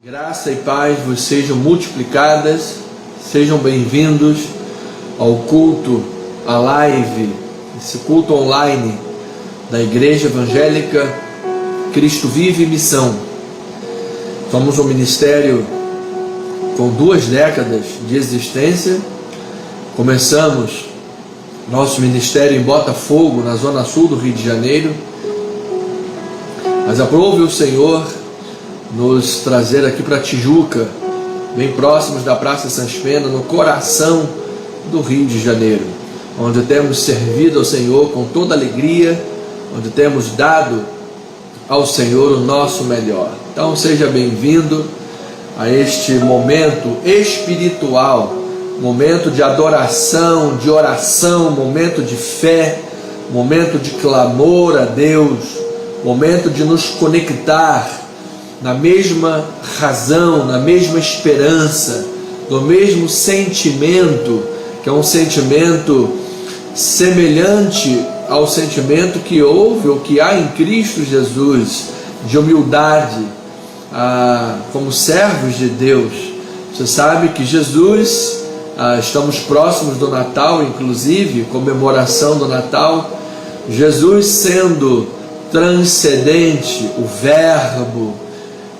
Graça e paz vos sejam multiplicadas, sejam bem-vindos ao culto, à live, esse culto online da Igreja Evangélica Cristo Vive Missão. Somos um ministério com 2 décadas de existência. Começamos nosso ministério em Botafogo, na zona sul do Rio de Janeiro, mas aprove o Senhor nos trazer aqui para Tijuca, bem próximos da Praça Sans Pena, no coração do Rio de Janeiro, onde temos servido ao Senhor com toda alegria, onde temos dado ao Senhor o nosso melhor. Então seja bem-vindo a este momento espiritual, momento de adoração, de oração, momento de fé, momento de clamor a Deus, momento de nos conectar na mesma razão, na mesma esperança, no mesmo sentimento, que é um sentimento semelhante ao sentimento que houve ou que há em Cristo Jesus, de humildade, como servos de Deus. Você sabe que Jesus, estamos próximos do Natal, inclusive, comemoração do Natal, Jesus sendo transcendente, o Verbo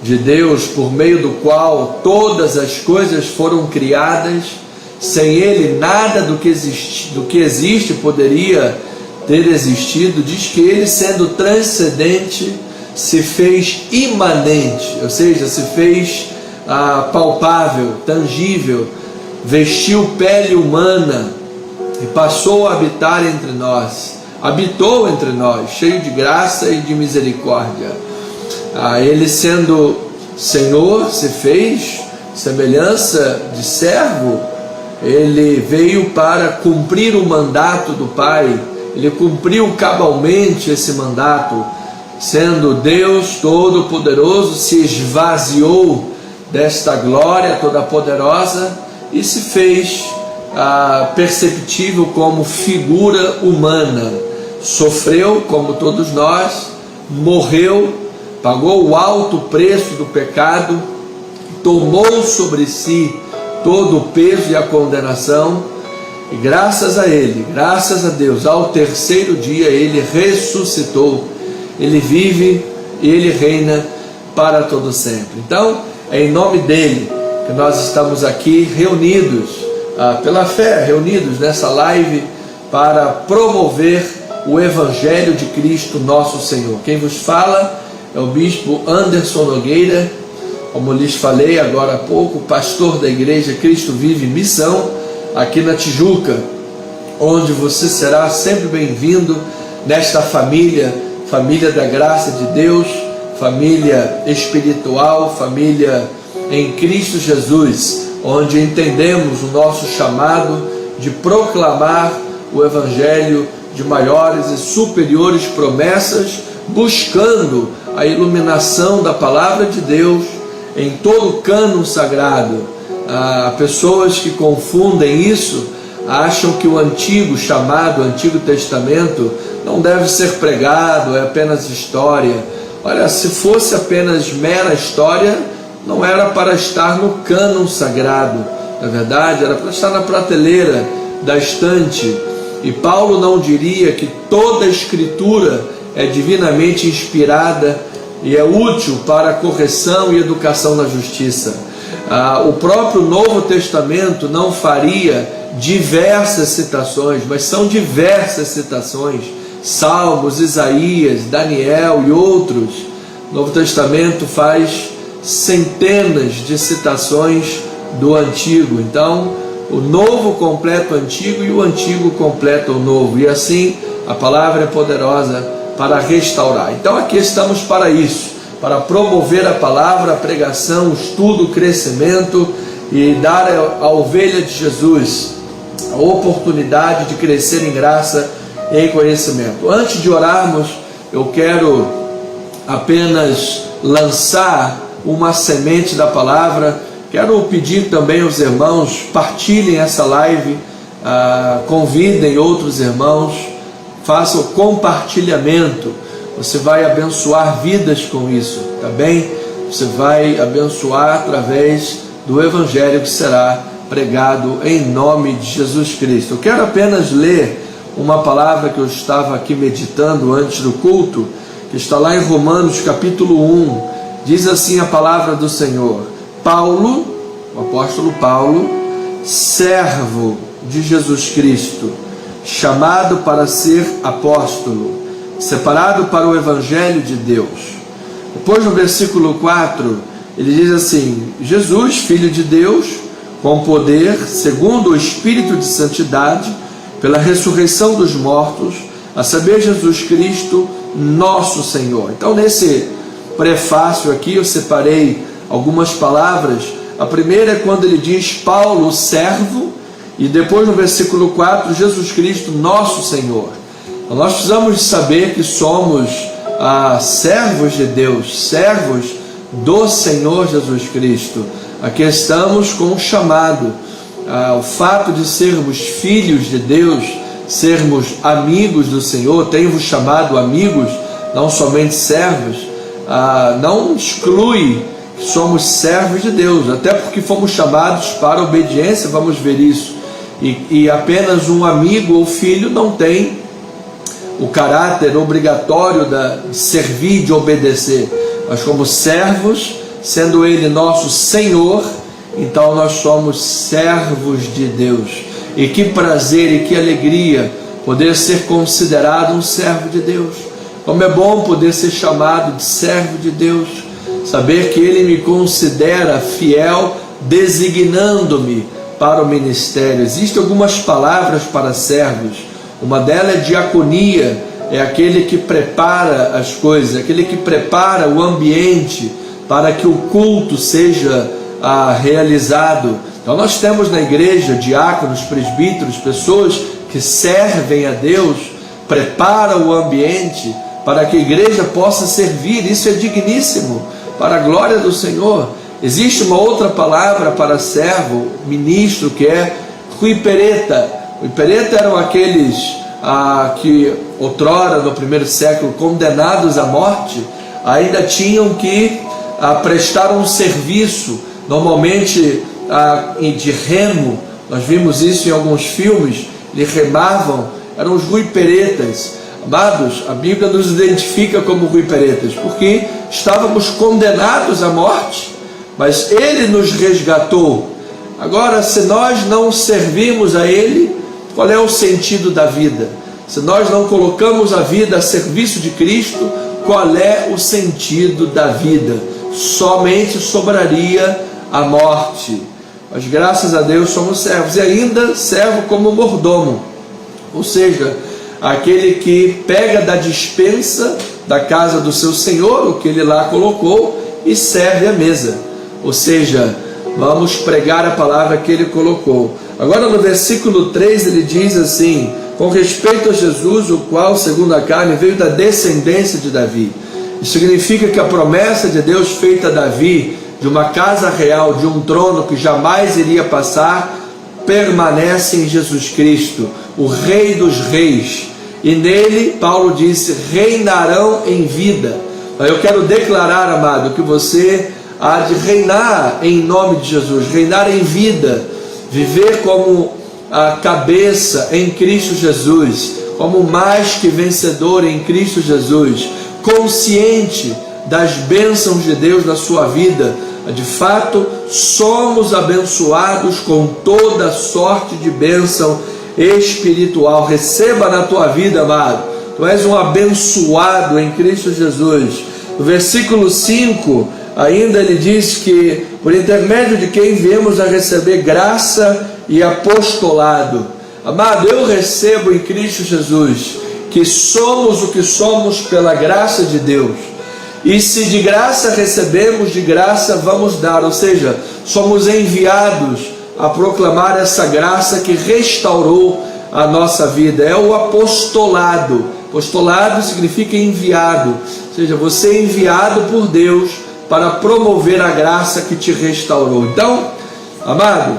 de Deus, por meio do qual todas as coisas foram criadas, sem Ele nada do que existe poderia ter existido. Diz que Ele, sendo transcendente, se fez imanente, ou seja, se fez palpável, tangível, vestiu pele humana e passou a habitar entre nós, habitou entre nós, cheio de graça e de misericórdia. Ele, sendo Senhor, se fez semelhança de servo. Ele veio para cumprir o mandato do Pai. Ele cumpriu cabalmente esse mandato. Sendo Deus Todo-Poderoso, se esvaziou desta glória toda poderosa e se fez perceptível como figura humana. Sofreu como todos nós, morreu, pagou o alto preço do pecado, tomou sobre si todo o peso e a condenação, e graças a Ele, graças a Deus, ao 3º dia Ele ressuscitou. Ele vive e Ele reina para todo sempre. Então, é em nome dEle que nós estamos aqui reunidos, pela fé, reunidos nessa live para promover o Evangelho de Cristo nosso Senhor. Quem vos fala é o Bispo Anderson Nogueira, como lhes falei agora há pouco, pastor da Igreja Cristo Vive Missão, aqui na Tijuca, onde você será sempre bem-vindo nesta família da graça de Deus, família espiritual, família em Cristo Jesus, onde entendemos o nosso chamado de proclamar o Evangelho de maiores e superiores promessas, buscando a iluminação da palavra de Deus em todo o cânon sagrado. Pessoas que confundem isso, acham que o antigo, chamado Antigo Testamento, não deve ser pregado, é apenas história. Olha, se fosse apenas mera história, não era para estar no cânon sagrado. Na verdade, era para estar na prateleira da estante. E Paulo não diria que toda a Escritura é divinamente inspirada e é útil para a correção e educação na justiça. O próprio Novo Testamento não faria diversas citações, mas são diversas citações, Salmos, Isaías, Daniel e outros. O Novo Testamento faz centenas de citações do Antigo. Então, o Novo completa o Antigo e o Antigo completa o Novo, e assim a palavra é poderosa para restaurar. Então aqui estamos para isso, para promover a palavra, a pregação, o estudo, o crescimento e dar à ovelha de Jesus a oportunidade de crescer em graça e em conhecimento. Antes de orarmos, eu quero apenas lançar uma semente da palavra. Quero pedir também aos irmãos, partilhem essa live, convidem outros irmãos, façam o compartilhamento. Você vai abençoar vidas com isso, tá bem? você vai abençoar através do Evangelho que será pregado em nome de Jesus Cristo. Eu quero apenas ler uma palavra que eu estava aqui meditando antes do culto, que está lá em Romanos capítulo 1, diz assim a palavra do Senhor: Paulo, o apóstolo Paulo, servo de Jesus Cristo, chamado para ser apóstolo, separado para o Evangelho de Deus. Depois no versículo 4, ele diz assim: Jesus, Filho de Deus, com poder, segundo o Espírito de Santidade, pela ressurreição dos mortos, a saber, Jesus Cristo, nosso Senhor. Então, nesse prefácio aqui, eu separei algumas palavras. A primeira é quando ele diz Paulo, servo, e depois no versículo 4, Jesus Cristo, nosso Senhor. Então, nós precisamos saber que somos servos de Deus, servos do Senhor Jesus Cristo. Aqui estamos com um chamado. O fato de sermos filhos de Deus, sermos amigos do Senhor, tenho-vos chamado amigos, não somente servos, não exclui que somos servos de Deus, até porque fomos chamados para a obediência, vamos ver isso, e apenas um amigo ou filho não tem o caráter obrigatório de servir, de obedecer, mas como servos, sendo Ele nosso Senhor, então nós somos servos de Deus. E que prazer e que alegria poder ser considerado um servo de Deus. Como é bom poder ser chamado de servo de Deus, saber que Ele me considera fiel, designando-me para o ministério. Existem algumas palavras para servos. Uma delas é diaconia, é aquele que prepara as coisas, aquele que prepara o ambiente para que o culto seja realizado. Então nós temos na igreja diáconos, presbíteros, pessoas que servem a Deus, preparam o ambiente para que a igreja possa servir. Isso é digníssimo, para a glória do Senhor. Existe uma outra palavra para servo, ministro, que é huipereta. Huipereta eram aqueles que outrora, no primeiro século, condenados à morte, ainda tinham que prestar um serviço, normalmente de remo. Nós vimos isso em alguns filmes. Eles remavam, eram os huiperetas. Amados, a Bíblia nos identifica como huiperetas, porque estávamos condenados à morte, mas Ele nos resgatou. Agora, se nós não servimos a Ele, qual é o sentido da vida? Se nós não colocamos a vida a serviço de Cristo, qual é o sentido da vida? Somente sobraria a morte. Mas graças a Deus somos servos, e ainda servo como mordomo, ou seja, aquele que pega da despensa da casa do seu senhor, o que ele lá colocou, e serve a mesa, ou seja, vamos pregar a palavra que ele colocou. Agora no versículo 3 ele diz assim: com respeito a Jesus, o qual segundo a carne veio da descendência de Davi. Isso significa que a promessa de Deus feita a Davi, de uma casa real, de um trono que jamais iria passar, permanece em Jesus Cristo, o Rei dos Reis. E nele, Paulo disse, reinarão em vida. Eu quero declarar, amado, que você há de reinar em nome de Jesus, reinar em vida, viver como a cabeça em Cristo Jesus, como mais que vencedor em Cristo Jesus, consciente das bênçãos de Deus na sua vida. De fato, somos abençoados com toda sorte de bênção espiritual. Receba na tua vida, amado. Tu és um abençoado em Cristo Jesus. No versículo 5, ainda ele diz que por intermédio de quem viemos a receber graça e apostolado. Amado, eu recebo em Cristo Jesus que somos o que somos pela graça de Deus. E se de graça recebemos, de graça vamos dar, ou seja, somos enviados a proclamar essa graça que restaurou a nossa vida. É o apostolado. Apostolado significa enviado, ou seja, você é enviado por Deus para promover a graça que te restaurou. Então, amado,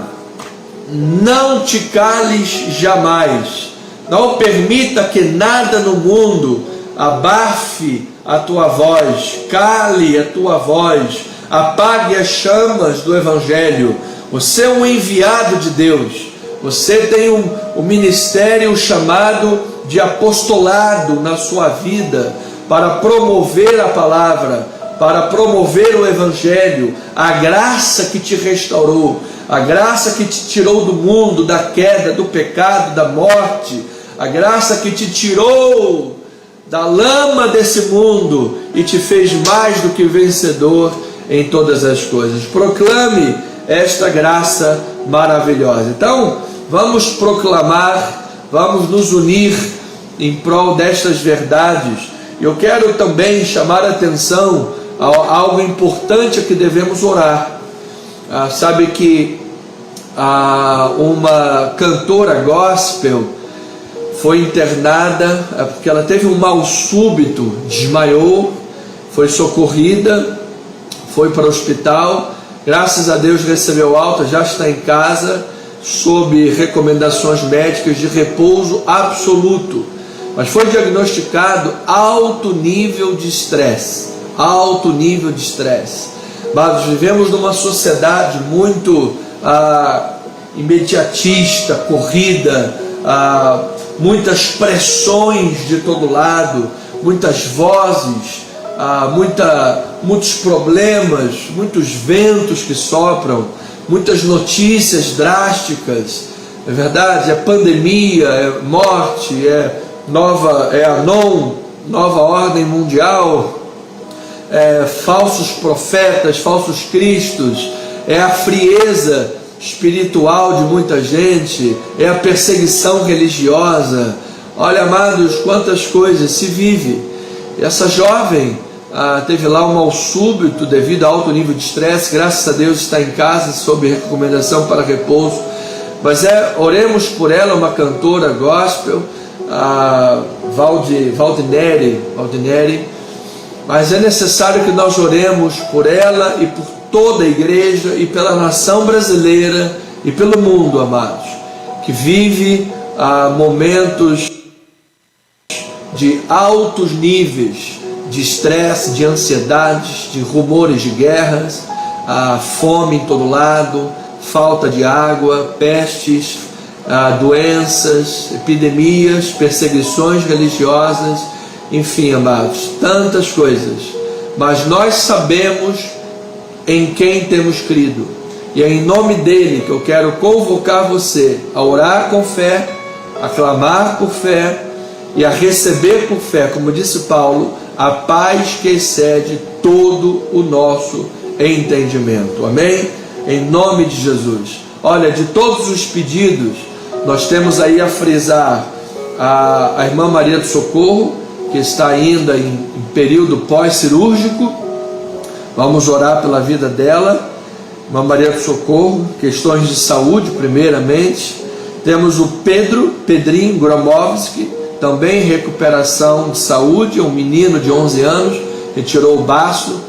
não te cales jamais, não permita que nada no mundo abafe a tua voz, cale a tua voz, apague as chamas do Evangelho. Você é um enviado de Deus. Você tem um ministério chamado de apostolado na sua vida para promover a palavra, para promover o Evangelho, a graça que te restaurou, a graça que te tirou do mundo, da queda, do pecado, da morte, a graça que te tirou da lama desse mundo e te fez mais do que vencedor em todas as coisas. Proclame esta graça maravilhosa. Então, vamos proclamar, vamos nos unir em prol destas verdades. Eu quero também chamar a atenção a algo importante que devemos orar. Sabe que uma cantora gospel foi internada porque ela teve um mal súbito, desmaiou, foi socorrida, foi para o hospital, graças a Deus recebeu alta, já está em casa, sob recomendações médicas de repouso absoluto, mas foi diagnosticado alto nível de estresse, alto nível de estresse. Mas vivemos numa sociedade muito imediatista, corrida, muitas pressões de todo lado, muitas vozes, muitos problemas, muitos ventos que sopram, muitas notícias drásticas. É verdade, é pandemia, é morte, é a nova ordem mundial, falsos profetas, falsos cristos, é a frieza espiritual de muita gente, é a perseguição religiosa. Olha, amados, quantas coisas se vive. Essa jovem teve lá um mal súbito devido a alto nível de estresse, graças a Deus está em casa sob recomendação para repouso, mas oremos por ela, uma cantora gospel, Valdineri, mas é necessário que nós oremos por ela e por toda a igreja e pela nação brasileira e pelo mundo, amados, que vive momentos de altos níveis de estresse, de ansiedades, de rumores de guerras, fome em todo lado, falta de água, pestes, doenças, epidemias, perseguições religiosas, enfim, amados, tantas coisas. Mas nós sabemos em quem temos crido, e é em nome dele que eu quero convocar você a orar com fé, a clamar por fé e a receber por fé, como disse Paulo, a paz que excede todo o nosso entendimento. Amém? Em nome de Jesus. Olha, de todos os pedidos, nós temos aí a frisar a irmã Maria do Socorro, que está ainda em período pós-cirúrgico. Vamos orar pela vida dela. Irmã Maria do Socorro, questões de saúde primeiramente. Temos o Pedrinho Gromovski, também em recuperação de saúde, um menino de 11 anos, retirou o baço,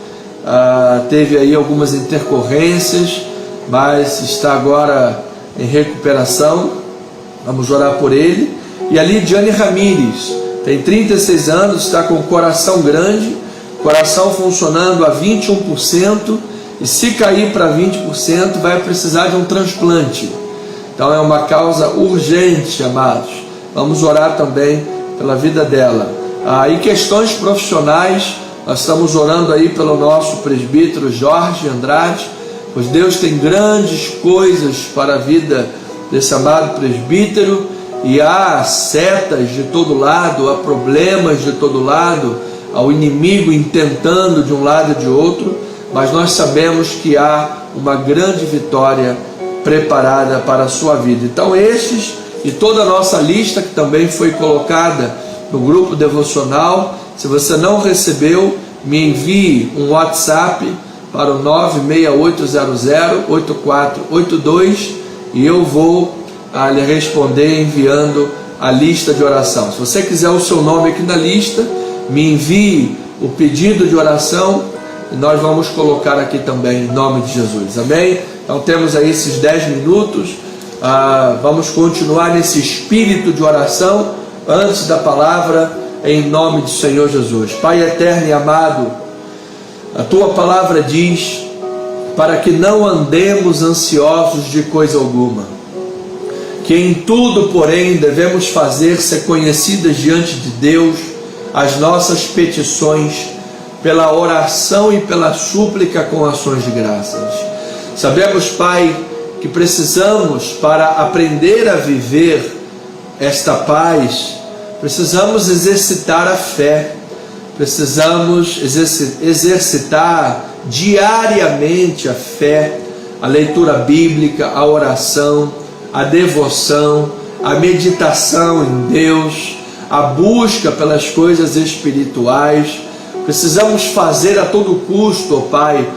teve aí algumas intercorrências, mas está agora em recuperação. Vamos orar por ele. E a Lidiane Ramires, tem 36 anos, está com o coração grande, coração funcionando a 21%, e se cair para 20% vai precisar de um transplante. Então é uma causa urgente, amados. Vamos orar também pela vida dela. E questões profissionais, nós estamos orando aí pelo nosso presbítero Jorge Andrade, pois Deus tem grandes coisas para a vida desse amado presbítero, e há setas de todo lado, há problemas de todo lado, há o inimigo intentando de um lado e de outro, mas nós sabemos que há uma grande vitória preparada para a sua vida. Então estes e toda a nossa lista que também foi colocada no grupo devocional, se você não recebeu, me envie um WhatsApp para o 96800-8482 e eu vou lhe responder enviando a lista de oração. Se você quiser o seu nome aqui na lista, me envie o pedido de oração e nós vamos colocar aqui também em nome de Jesus. Amém? Então temos aí esses 10 minutos. Vamos continuar nesse espírito de oração antes da palavra, em nome do Senhor Jesus. Pai eterno e amado, a tua palavra diz para que não andemos ansiosos de coisa alguma. Que em tudo, porém, devemos fazer ser conhecidas diante de Deus as nossas petições, pela oração e pela súplica com ações de graças. Sabemos, Pai, que precisamos, para aprender a viver esta paz, precisamos exercitar a fé, precisamos exercitar diariamente a fé, a leitura bíblica, a oração, a devoção, a meditação em Deus, a busca pelas coisas espirituais. Precisamos fazer a todo custo, ó Pai,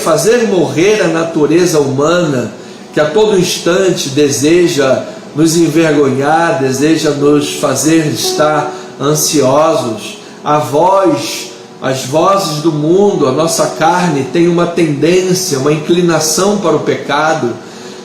fazer morrer a natureza humana, que a todo instante deseja nos envergonhar, deseja nos fazer estar ansiosos. As vozes do mundo, a nossa carne tem uma tendência, uma inclinação para o pecado,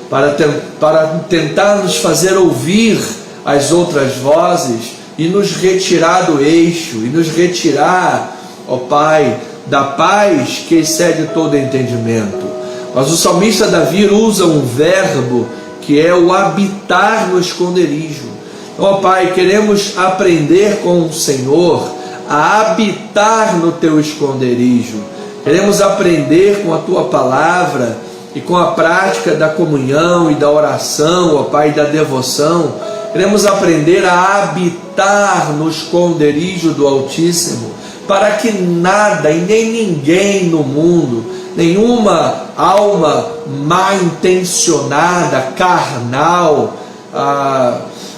para tentar nos fazer ouvir as outras vozes e nos retirar do eixo, e nos retirar, ó Pai, da paz que excede todo entendimento. Mas o salmista Davi usa um verbo que é o habitar no esconderijo. Ó Pai, queremos aprender com o Senhor a habitar no Teu esconderijo. Queremos aprender com a Tua palavra e com a prática da comunhão e da oração, ó Pai, da devoção. Queremos aprender a habitar no esconderijo do Altíssimo, para que nada e nem ninguém no mundo, nenhuma alma mal intencionada, carnal,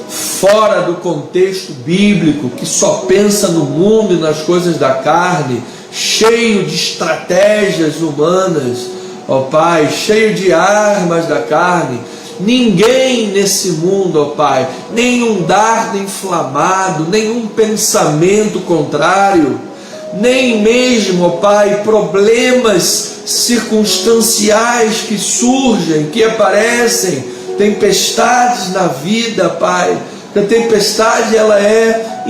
fora do contexto bíblico, que só pensa no mundo e nas coisas da carne, cheio de estratégias humanas, ó Pai, cheio de armas da carne, ninguém nesse mundo, ó Pai, nenhum dardo inflamado, nenhum pensamento contrário, nem mesmo, ó Pai, problemas circunstanciais que surgem, que aparecem, tempestades na vida, Pai. A tempestade, ela é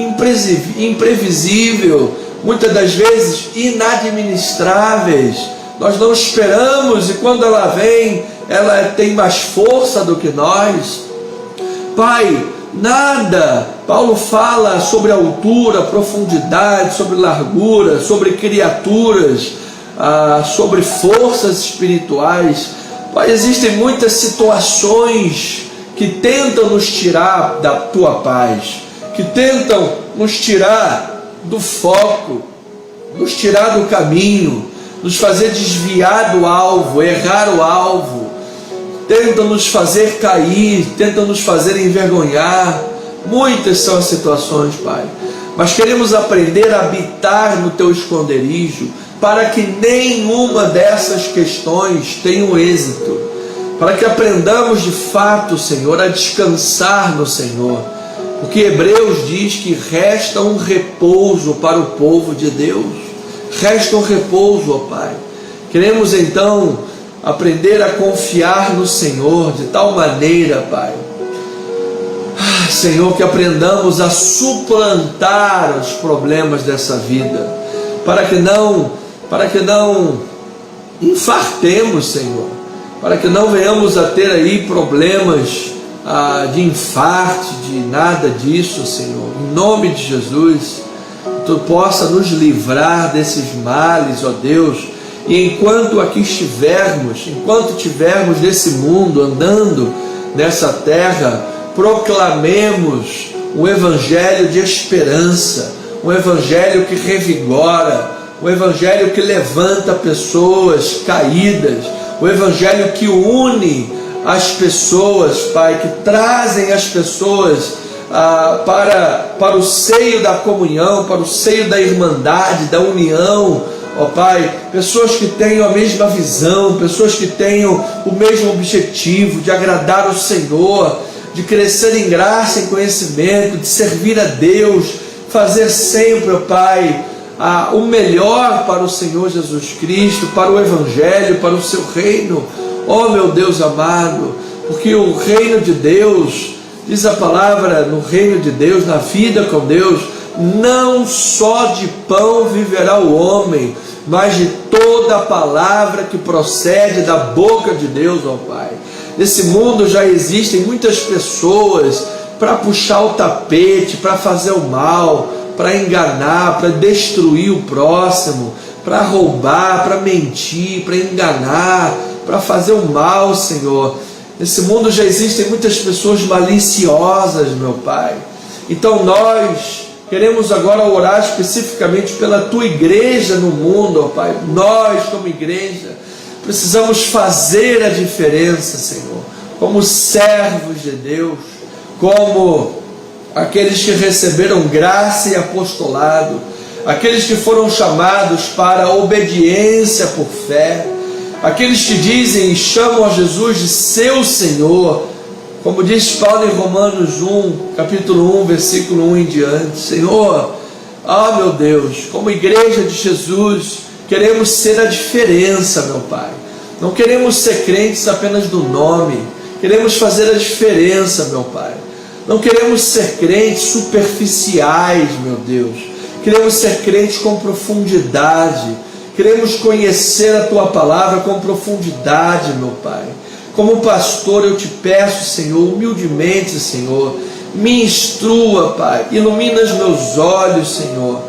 imprevisível, muitas das vezes inadministráveis. Nós não esperamos, e quando ela vem, ela tem mais força do que nós. Pai, nada. Paulo fala sobre altura, profundidade, sobre largura, sobre criaturas, sobre forças espirituais. Pai, existem muitas situações que tentam nos tirar da Tua paz, que tentam nos tirar do foco, nos tirar do caminho, nos fazer desviar do alvo, errar o alvo, tentam nos fazer cair, tentam nos fazer envergonhar. Muitas são as situações, Pai, mas queremos aprender a habitar no Teu esconderijo, para que nenhuma dessas questões tenha um êxito, para que aprendamos de fato, Senhor, a descansar no Senhor, porque Hebreus diz que resta um repouso para o povo de Deus, resta um repouso, ó Pai. Queremos então aprender a confiar no Senhor de tal maneira, Pai, Senhor, que aprendamos a suplantar os problemas dessa vida, para que não infartemos, Senhor, para que não venhamos a ter aí problemas de infarto, de nada disso, Senhor. Em nome de Jesus, Tu possa nos livrar desses males, ó Deus, e enquanto aqui estivermos, enquanto estivermos nesse mundo, andando nessa terra, proclamemos um evangelho de esperança, um evangelho que revigora, um evangelho que levanta pessoas caídas, um evangelho que une as pessoas, Pai, que trazem as pessoas para o seio da comunhão, para o seio da irmandade, da união, ó Pai, pessoas que tenham a mesma visão, pessoas que tenham o mesmo objetivo de agradar o Senhor, de crescer em graça e conhecimento, de servir a Deus, fazer sempre, ó Pai, o melhor para o Senhor Jesus Cristo, para o Evangelho, para o Seu reino, ó meu Deus amado, porque o reino de Deus, diz a palavra, no reino de Deus, na vida com Deus, não só de pão viverá o homem, mas de toda a palavra que procede da boca de Deus, ó Pai. Nesse mundo já existem muitas pessoas para puxar o tapete, para fazer o mal, para enganar, para destruir o próximo, para roubar, para mentir, para enganar, para fazer o mal, Senhor. Nesse mundo já existem muitas pessoas maliciosas, meu Pai. Então nós queremos agora orar especificamente pela Tua igreja no mundo, ó Pai. Nós, como igreja, precisamos fazer a diferença, Senhor, como servos de Deus, como aqueles que receberam graça e apostolado, aqueles que foram chamados para a obediência por fé, aqueles que dizem e chamam a Jesus de seu Senhor, como diz Paulo em Romanos 1, capítulo 1, versículo 1 em diante. Senhor, meu Deus, como igreja de Jesus, queremos ser a diferença, meu Pai. Não queremos ser crentes apenas do nome, queremos fazer a diferença, meu Pai. Não queremos ser crentes superficiais, meu Deus. Queremos ser crentes com profundidade. Queremos conhecer a Tua palavra com profundidade, meu Pai. Como pastor, eu te peço, Senhor, humildemente, Senhor, me instrua, Pai, ilumina os meus olhos, Senhor.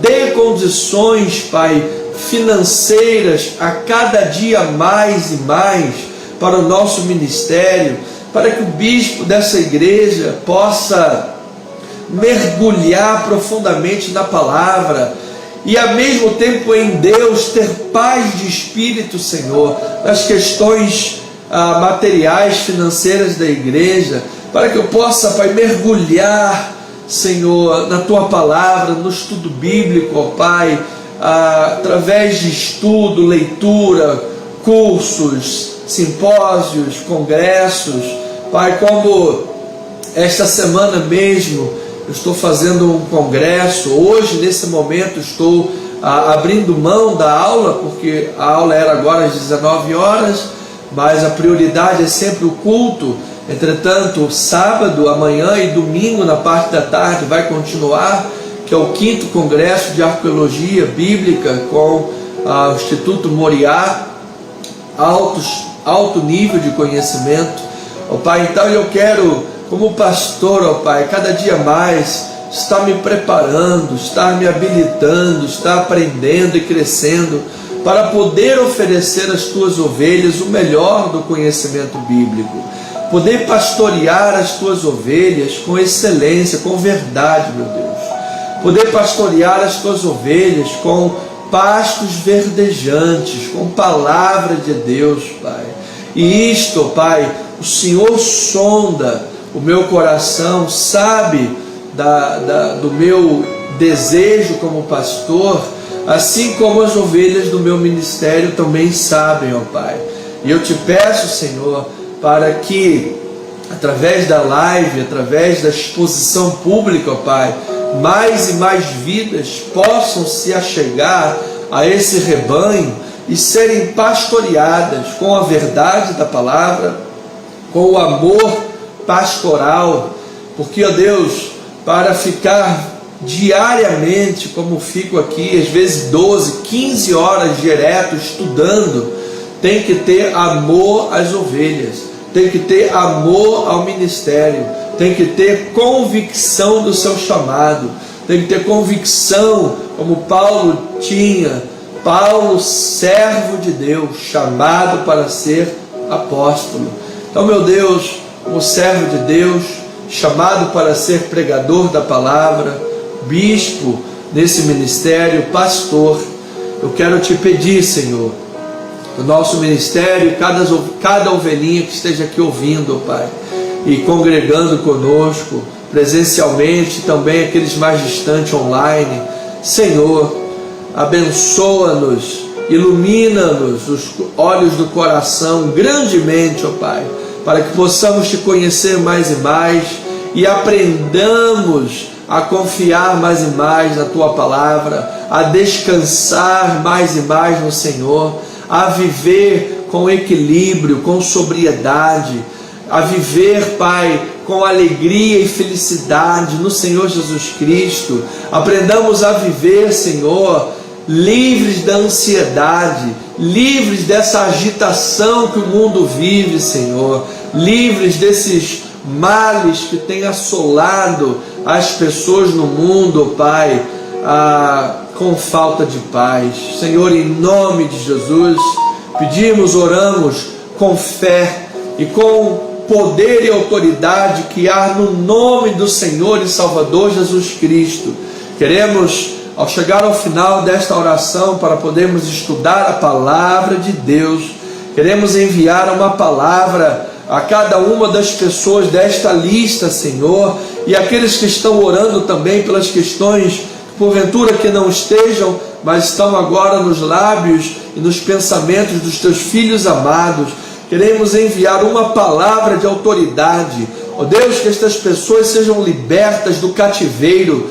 Dê condições, Pai, financeiras a cada dia mais e mais para o nosso ministério, para que o bispo dessa igreja possa mergulhar profundamente na palavra e ao mesmo tempo em Deus ter paz de espírito, Senhor, nas questões materiais, financeiras da igreja, para que eu possa, Pai, mergulhar, Senhor, na Tua palavra, no estudo bíblico, ó Pai, através de estudo, leitura, cursos, simpósios, congressos, Pai, como esta semana mesmo eu estou fazendo um congresso. Hoje, nesse momento, estou abrindo mão da aula, porque a aula era agora às 19 horas, mas a prioridade é sempre o culto. Entretanto, sábado, amanhã e domingo, na parte da tarde, vai continuar, que é o 5º Congresso de Arqueologia Bíblica com o Instituto Moriá, alto nível de conhecimento, ó Pai. Então eu quero, como pastor, ó Pai, cada dia mais estar me preparando, estar me habilitando, estar aprendendo e crescendo, para poder oferecer às Tuas ovelhas o melhor do conhecimento bíblico, poder pastorear as Tuas ovelhas com excelência, com verdade, meu Deus, poder pastorear as Tuas ovelhas com pastos verdejantes, com palavra de Deus, Pai. E isto, Pai, o Senhor sonda o meu coração, sabe do meu desejo como pastor, assim como as ovelhas do meu ministério também sabem, ó Pai. E eu te peço, Senhor, para que através da live, através da exposição pública, ó Pai, mais e mais vidas possam se achegar a esse rebanho e serem pastoreadas com a verdade da palavra, com o amor pastoral, porque, ó Deus, para ficar diariamente, como fico aqui, às vezes 12, 15 horas direto estudando, tem que ter amor às ovelhas, tem que ter amor ao ministério, tem que ter convicção do seu chamado, tem que ter convicção, como Paulo tinha. Paulo, servo de Deus, chamado para ser apóstolo. Então, meu Deus, como servo de Deus, chamado para ser pregador da palavra, bispo nesse ministério, pastor, eu quero te pedir, Senhor, o nosso ministério, cada ovelhinha que esteja aqui ouvindo, ó Pai, e congregando conosco, presencialmente, também aqueles mais distantes online, Senhor, abençoa-nos, ilumina-nos os olhos do coração grandemente, ó Pai, para que possamos te conhecer mais e mais e aprendamos a confiar mais e mais na Tua palavra, a descansar mais e mais no Senhor, a viver com equilíbrio, com sobriedade, a viver, Pai, com alegria e felicidade no Senhor Jesus Cristo. Aprendamos a viver, Senhor, livres da ansiedade, livres dessa agitação que o mundo vive, Senhor, livres desses males que têm assolado as pessoas no mundo, Pai, com falta de paz. Senhor, em nome de Jesus, pedimos, oramos com fé e com poder e autoridade que há no nome do Senhor e Salvador Jesus Cristo. Queremos, ao chegar ao final desta oração, para podermos estudar a palavra de Deus, queremos enviar uma palavra a cada uma das pessoas desta lista, Senhor, e aqueles que estão orando também pelas questões, porventura que não estejam, mas estão agora nos lábios e nos pensamentos dos teus filhos amados. Queremos enviar uma palavra de autoridade, ó Deus, que estas pessoas sejam libertas do cativeiro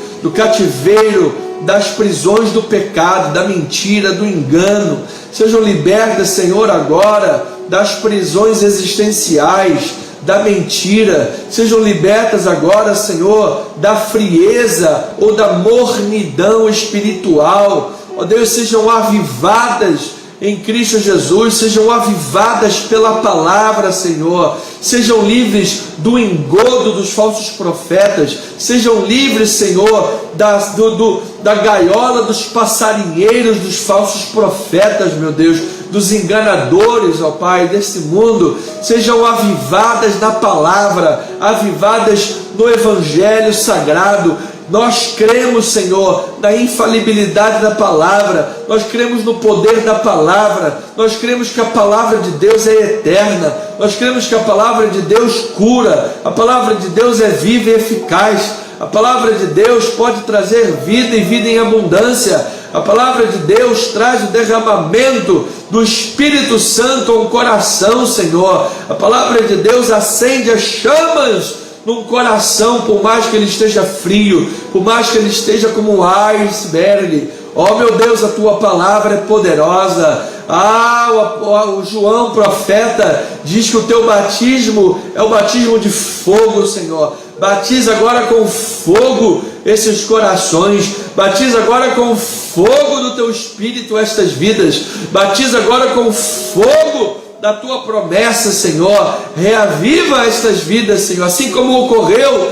das prisões do pecado, da mentira, do engano. Sejam libertas, Senhor, agora das prisões existenciais, da mentira. Sejam libertas agora, Senhor, da frieza ou da mornidão espiritual. Ó Deus, sejam avivadas em Cristo Jesus, sejam avivadas pela palavra, Senhor. Sejam livres do engodo dos falsos profetas. Sejam livres, Senhor, da gaiola dos passarinheiros, dos falsos profetas, meu Deus, dos enganadores, ó Pai, desse mundo. Sejam avivadas na palavra, avivadas no Evangelho Sagrado. Nós cremos, Senhor, na infalibilidade da palavra, nós cremos no poder da palavra, nós cremos que a palavra de Deus é eterna, nós cremos que a palavra de Deus cura, a palavra de Deus é viva e eficaz, a palavra de Deus pode trazer vida e vida em abundância, a palavra de Deus traz o derramamento do Espírito Santo ao coração, Senhor. A palavra de Deus acende as chamas num coração, por mais que ele esteja frio, por mais que ele esteja como um iceberg. Ó meu Deus, a tua palavra é poderosa. O João profeta diz que o teu batismo é o batismo de fogo, Senhor. Batiza agora com fogo esses corações, batiza agora com fogo do teu Espírito estas vidas, batiza agora com fogo da tua promessa, Senhor. Reaviva estas vidas, Senhor, assim como ocorreu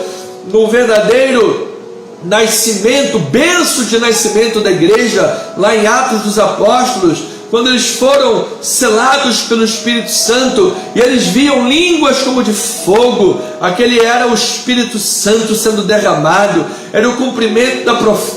no verdadeiro nascimento, berço de nascimento da igreja, lá em Atos dos Apóstolos, quando eles foram selados pelo Espírito Santo, e eles viam línguas como de fogo. Aquele era o Espírito Santo sendo derramado, era o cumprimento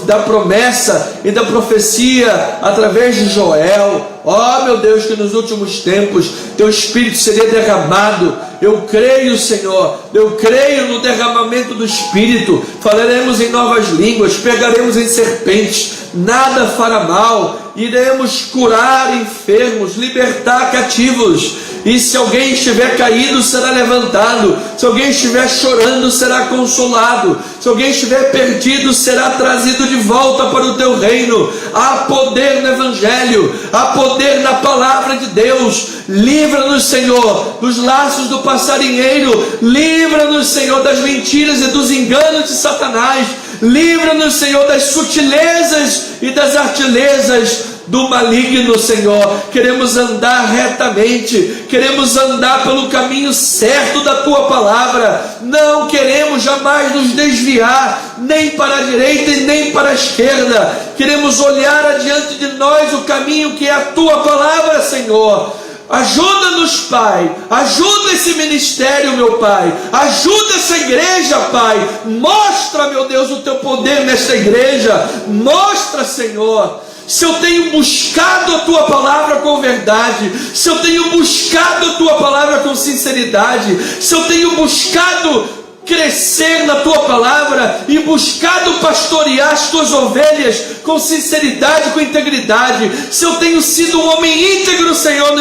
da promessa e da profecia através de Joel. Ó meu Deus, que nos últimos tempos teu Espírito seria derramado. Eu creio, Senhor, eu creio no derramamento do Espírito. Falaremos em novas línguas, pegaremos em serpentes, nada fará mal, iremos curar enfermos, libertar cativos, e se alguém estiver caído, será levantado, se alguém estiver chorando, será consolado, se alguém estiver perdido, será trazido de volta para o teu reino. Há poder no Evangelho, há poder na palavra de Deus. Livra-nos, Senhor, dos laços do passarinheiro, livra-nos, Senhor, das mentiras e dos enganos de Satanás, livra-nos, Senhor, das sutilezas e das artilezas do maligno, Senhor. Queremos andar retamente, queremos andar pelo caminho certo da tua palavra, não queremos jamais nos desviar, nem para a direita e nem para a esquerda. Queremos olhar adiante de nós o caminho que é a tua palavra, Senhor. Ajuda-nos, Pai, ajuda esse ministério, meu Pai, ajuda essa igreja, Pai. Mostra, meu Deus, o teu poder nesta igreja. Mostra, Senhor, se eu tenho buscado a tua palavra com verdade, se eu tenho buscado a tua palavra com sinceridade, se eu tenho buscado crescer na tua palavra e buscado pastorear as tuas ovelhas com sinceridade, com integridade, se eu tenho sido um homem íntegro, Senhor,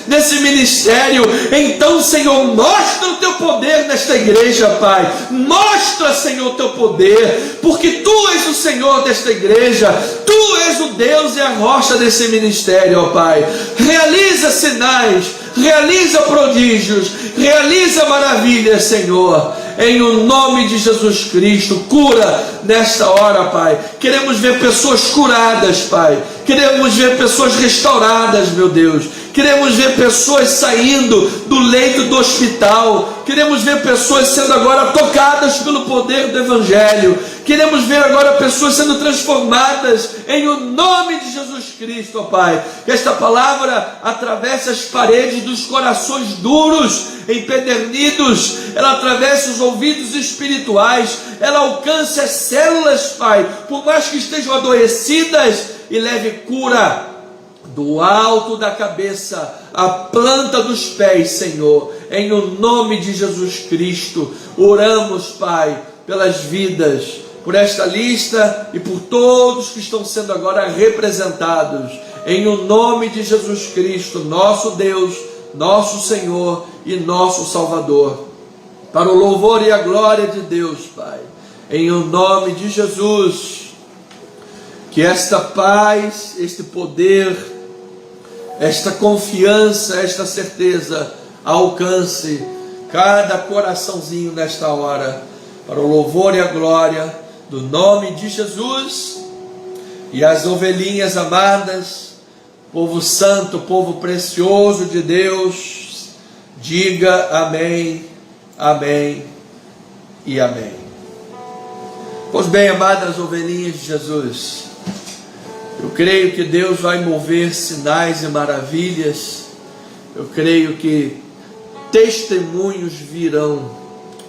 nesse ministério, então, Senhor, mostra o teu poder nesta igreja, Pai. Mostra, Senhor, o teu poder, porque tu és o Senhor desta igreja, tu és o Deus e a rocha desse ministério, ó Pai. Realiza sinais, realiza prodígios, realiza maravilhas, Senhor. em o nome de Jesus Cristo. Cura nesta hora, Pai. Queremos ver pessoas curadas, Pai. Queremos ver pessoas restauradas, meu Deus. Queremos ver pessoas saindo do leito do hospital. Queremos ver pessoas sendo agora tocadas pelo poder do Evangelho. Queremos ver agora pessoas sendo transformadas em o nome de Jesus Cristo, ó Pai. Que esta palavra atravesse as paredes dos corações duros, empedernidos. Ela atravesse os ouvidos espirituais. Ela alcance as células, Pai, por mais que estejam adoecidas, e leve cura do alto da cabeça à planta dos pés, Senhor. Em o nome de Jesus Cristo, oramos, Pai, pelas vidas, por esta lista e por todos que estão sendo agora representados. Em o nome de Jesus Cristo, nosso Deus, nosso Senhor e nosso Salvador. Para o louvor e a glória de Deus, Pai. Em o nome de Jesus. Que esta paz, este poder, esta confiança, esta certeza alcance cada coraçãozinho nesta hora, para o louvor e a glória do nome de Jesus. E as ovelhinhas amadas, povo santo, povo precioso de Deus, diga amém, amém e amém. Pois bem, amadas ovelhinhas de Jesus, eu creio que Deus vai mover sinais e maravilhas. Eu creio que testemunhos virão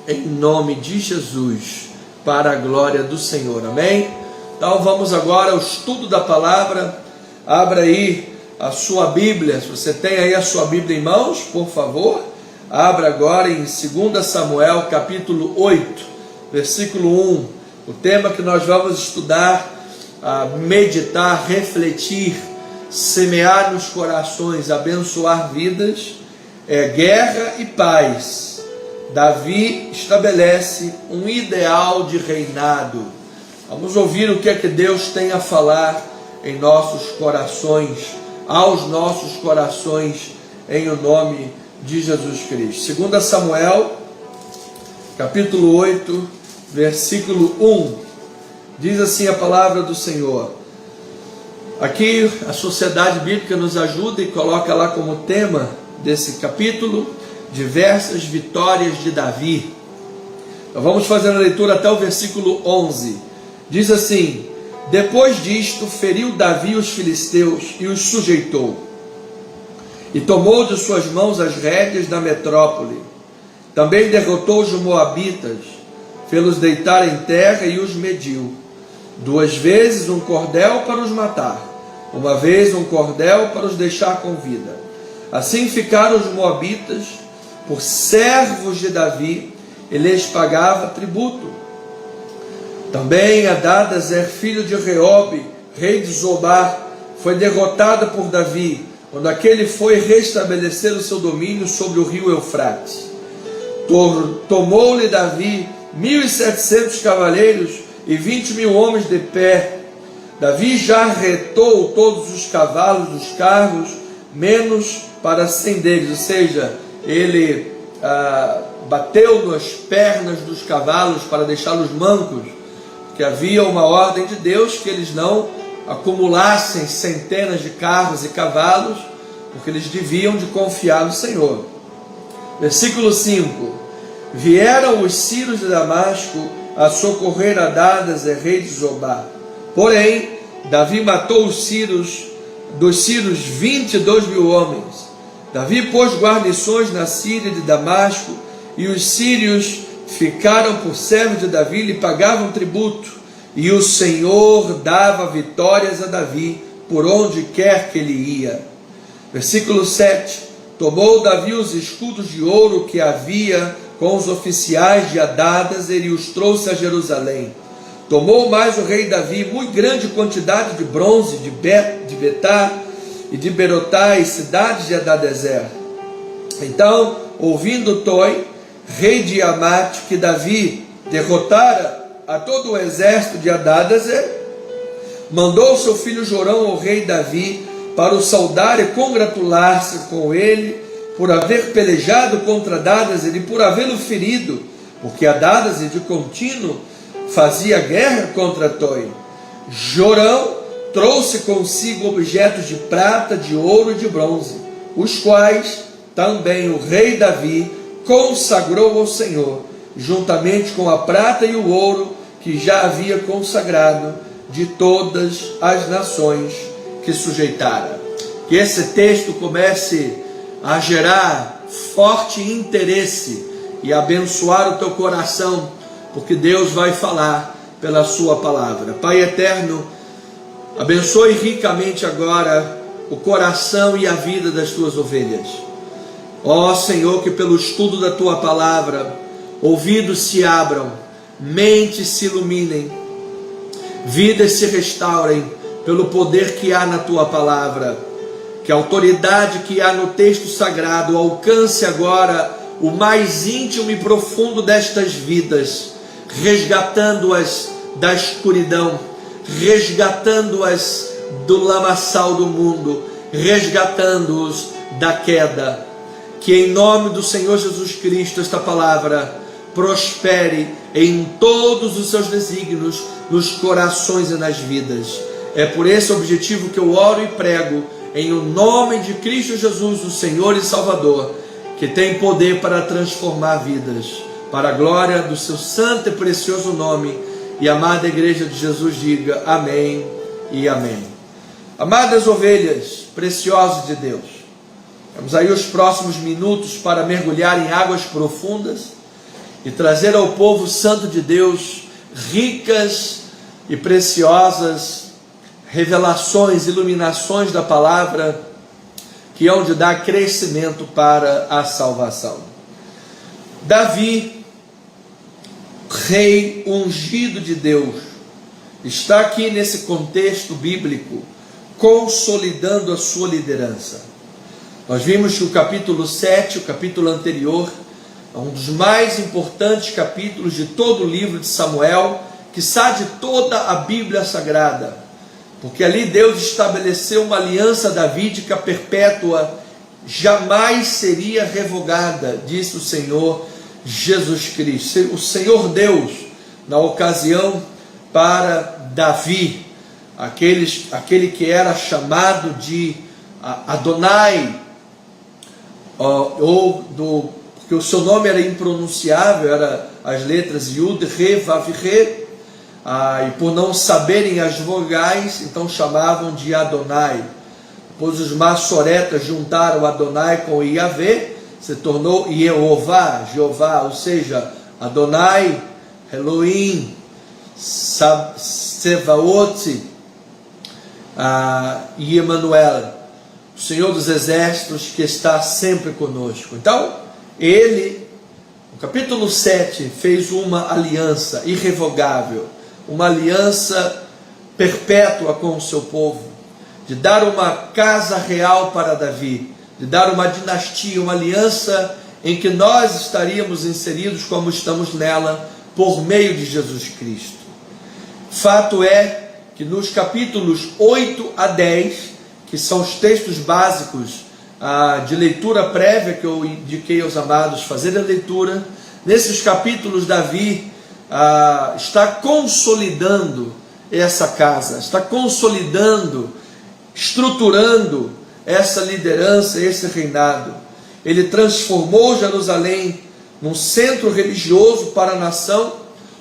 em nome de Jesus, para a glória do Senhor, amém? Então vamos agora ao estudo da palavra. Abra aí a sua Bíblia, se você tem aí a sua Bíblia em mãos, por favor, abra agora em 2 Samuel capítulo 8, versículo 1, o tema que nós vamos estudar, meditar, refletir, semear nos corações, abençoar vidas, é guerra e paz. Davi estabelece um ideal de reinado. Vamos ouvir o que é que Deus tem a falar em nossos corações, aos nossos corações, em o nome de Jesus Cristo. 2 Samuel, capítulo 8, versículo 1. Diz assim a palavra do Senhor. Aqui a Sociedade Bíblica nos ajuda e coloca lá como tema desse capítulo, diversas vitórias de Davi. Então vamos fazer a leitura até o versículo 11. Diz assim: depois disto feriu Davi os filisteus e os sujeitou, e tomou de suas mãos as rédeas da metrópole. Também derrotou os moabitas, fê-los deitar em terra e os mediu. 2 vezes um cordel para os matar, uma vez um cordel para os deixar com vida. Assim ficaram os moabitas por servos de Davi, e lhes pagava tributo. Também Hadadezer, filho de Reobe, rei de Zobar, foi derrotado por Davi, quando aquele foi restabelecer o seu domínio sobre o rio Eufrates. Tomou-lhe Davi 1.700 cavaleiros e 20.000 homens de pé. Davi já retou todos os cavalos dos carros, menos para 100 deles, ou seja, ele bateu nas pernas dos cavalos para deixá-los mancos, porque havia uma ordem de Deus que eles não acumulassem centenas de carros e cavalos, porque eles deviam de confiar no Senhor. Versículo 5: vieram os sírios de Damasco a socorrer Hadadezer, rei de Zobar. Porém, Davi matou dos sírios 22.000 homens. Davi pôs guarnições na Síria de Damasco, e os sírios ficaram por servos de Davi e lhe pagavam tributo. E o Senhor dava vitórias a Davi por onde quer que ele ia. Versículo 7: tomou Davi os escudos de ouro que havia com os oficiais de Hadadezer e os trouxe a Jerusalém. Tomou mais o rei Davi muito grande quantidade de bronze de Betá e de Berotá e cidades de Hadadezer. Então, ouvindo Toi, rei de Amate, que Davi derrotara a todo o exército de Hadadezer, mandou seu filho Jorão ao rei Davi para o saudar e congratular-se com ele por haver pelejado contra Hadadezer e por havê-lo ferido, porque Hadadezer de contínuo fazia guerra contra Toi. Jorão trouxe consigo objetos de prata, de ouro e de bronze, os quais também o rei Davi consagrou ao Senhor, juntamente com a prata e o ouro que já havia consagrado de todas as nações que sujeitara. Que esse texto comece a gerar forte interesse e abençoar o teu coração, porque Deus vai falar pela sua palavra. Pai eterno, abençoe ricamente agora o coração e a vida das tuas ovelhas. Ó Senhor, que pelo estudo da tua palavra, ouvidos se abram, mentes se iluminem, vidas se restaurem pelo poder que há na tua palavra. Que a autoridade que há no texto sagrado alcance agora o mais íntimo e profundo destas vidas, resgatando-as da escuridão, resgatando-as do lamaçal do mundo, resgatando-os da queda. Que em nome do Senhor Jesus Cristo esta palavra prospere em todos os seus desígnios, nos corações e nas vidas. É por esse objetivo que eu oro e prego, em o nome de Cristo Jesus, o Senhor e Salvador, que tem poder para transformar vidas, para a glória do seu santo e precioso nome. E a amada igreja de Jesus diga amém e amém. Amadas ovelhas preciosas de Deus, vamos aí os próximos minutos para mergulhar em águas profundas e trazer ao povo santo de Deus ricas e preciosas revelações, iluminações da palavra, que hão de dar crescimento para a salvação. Davi, rei ungido de Deus, está aqui nesse contexto bíblico, consolidando a sua liderança. Nós vimos que o capítulo 7, o capítulo anterior, é um dos mais importantes capítulos de todo o livro de Samuel, quiçá de toda a Bíblia Sagrada, porque ali Deus estabeleceu uma aliança davídica perpétua, jamais seria revogada, disse o Senhor Jesus Cristo. O Senhor Deus, na ocasião, para Davi, aquele que era chamado de Adonai, porque o seu nome era impronunciável, era as letras Yud, Re, Vav, Re, e por não saberem as vogais, então chamavam de Adonai. Depois os maçoretas juntaram Adonai com Yahvé, se tornou Yehová, Jeová, ou seja, Adonai, Elohim, Sevaot, e Emanuel, o Senhor dos Exércitos, que está sempre conosco. Então, ele, no capítulo 7, fez uma aliança irrevogável, uma aliança perpétua com o seu povo, de dar uma casa real para Davi, de dar uma dinastia, uma aliança em que nós estaríamos inseridos como estamos nela, por meio de Jesus Cristo. Fato é que nos capítulos 8 a 10, que são os textos básicos de leitura prévia que eu indiquei aos amados fazer a leitura, nesses capítulos Davi está consolidando essa casa, está consolidando, estruturando essa liderança, esse reinado. Ele transformou Jerusalém num centro religioso para a nação,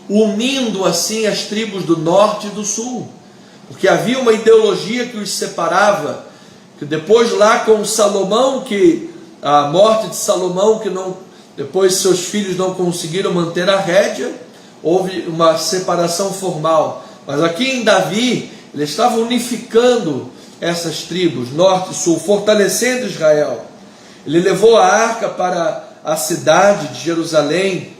unindo assim as tribos do norte e do sul, porque havia uma ideologia que os separava, que depois lá com Salomão, que a morte de Salomão, que não, depois seus filhos não conseguiram manter a rédea, houve uma separação formal, mas aqui em Davi, ele estava unificando essas tribos, norte e sul, fortalecendo Israel. Ele levou a arca para a cidade de Jerusalém,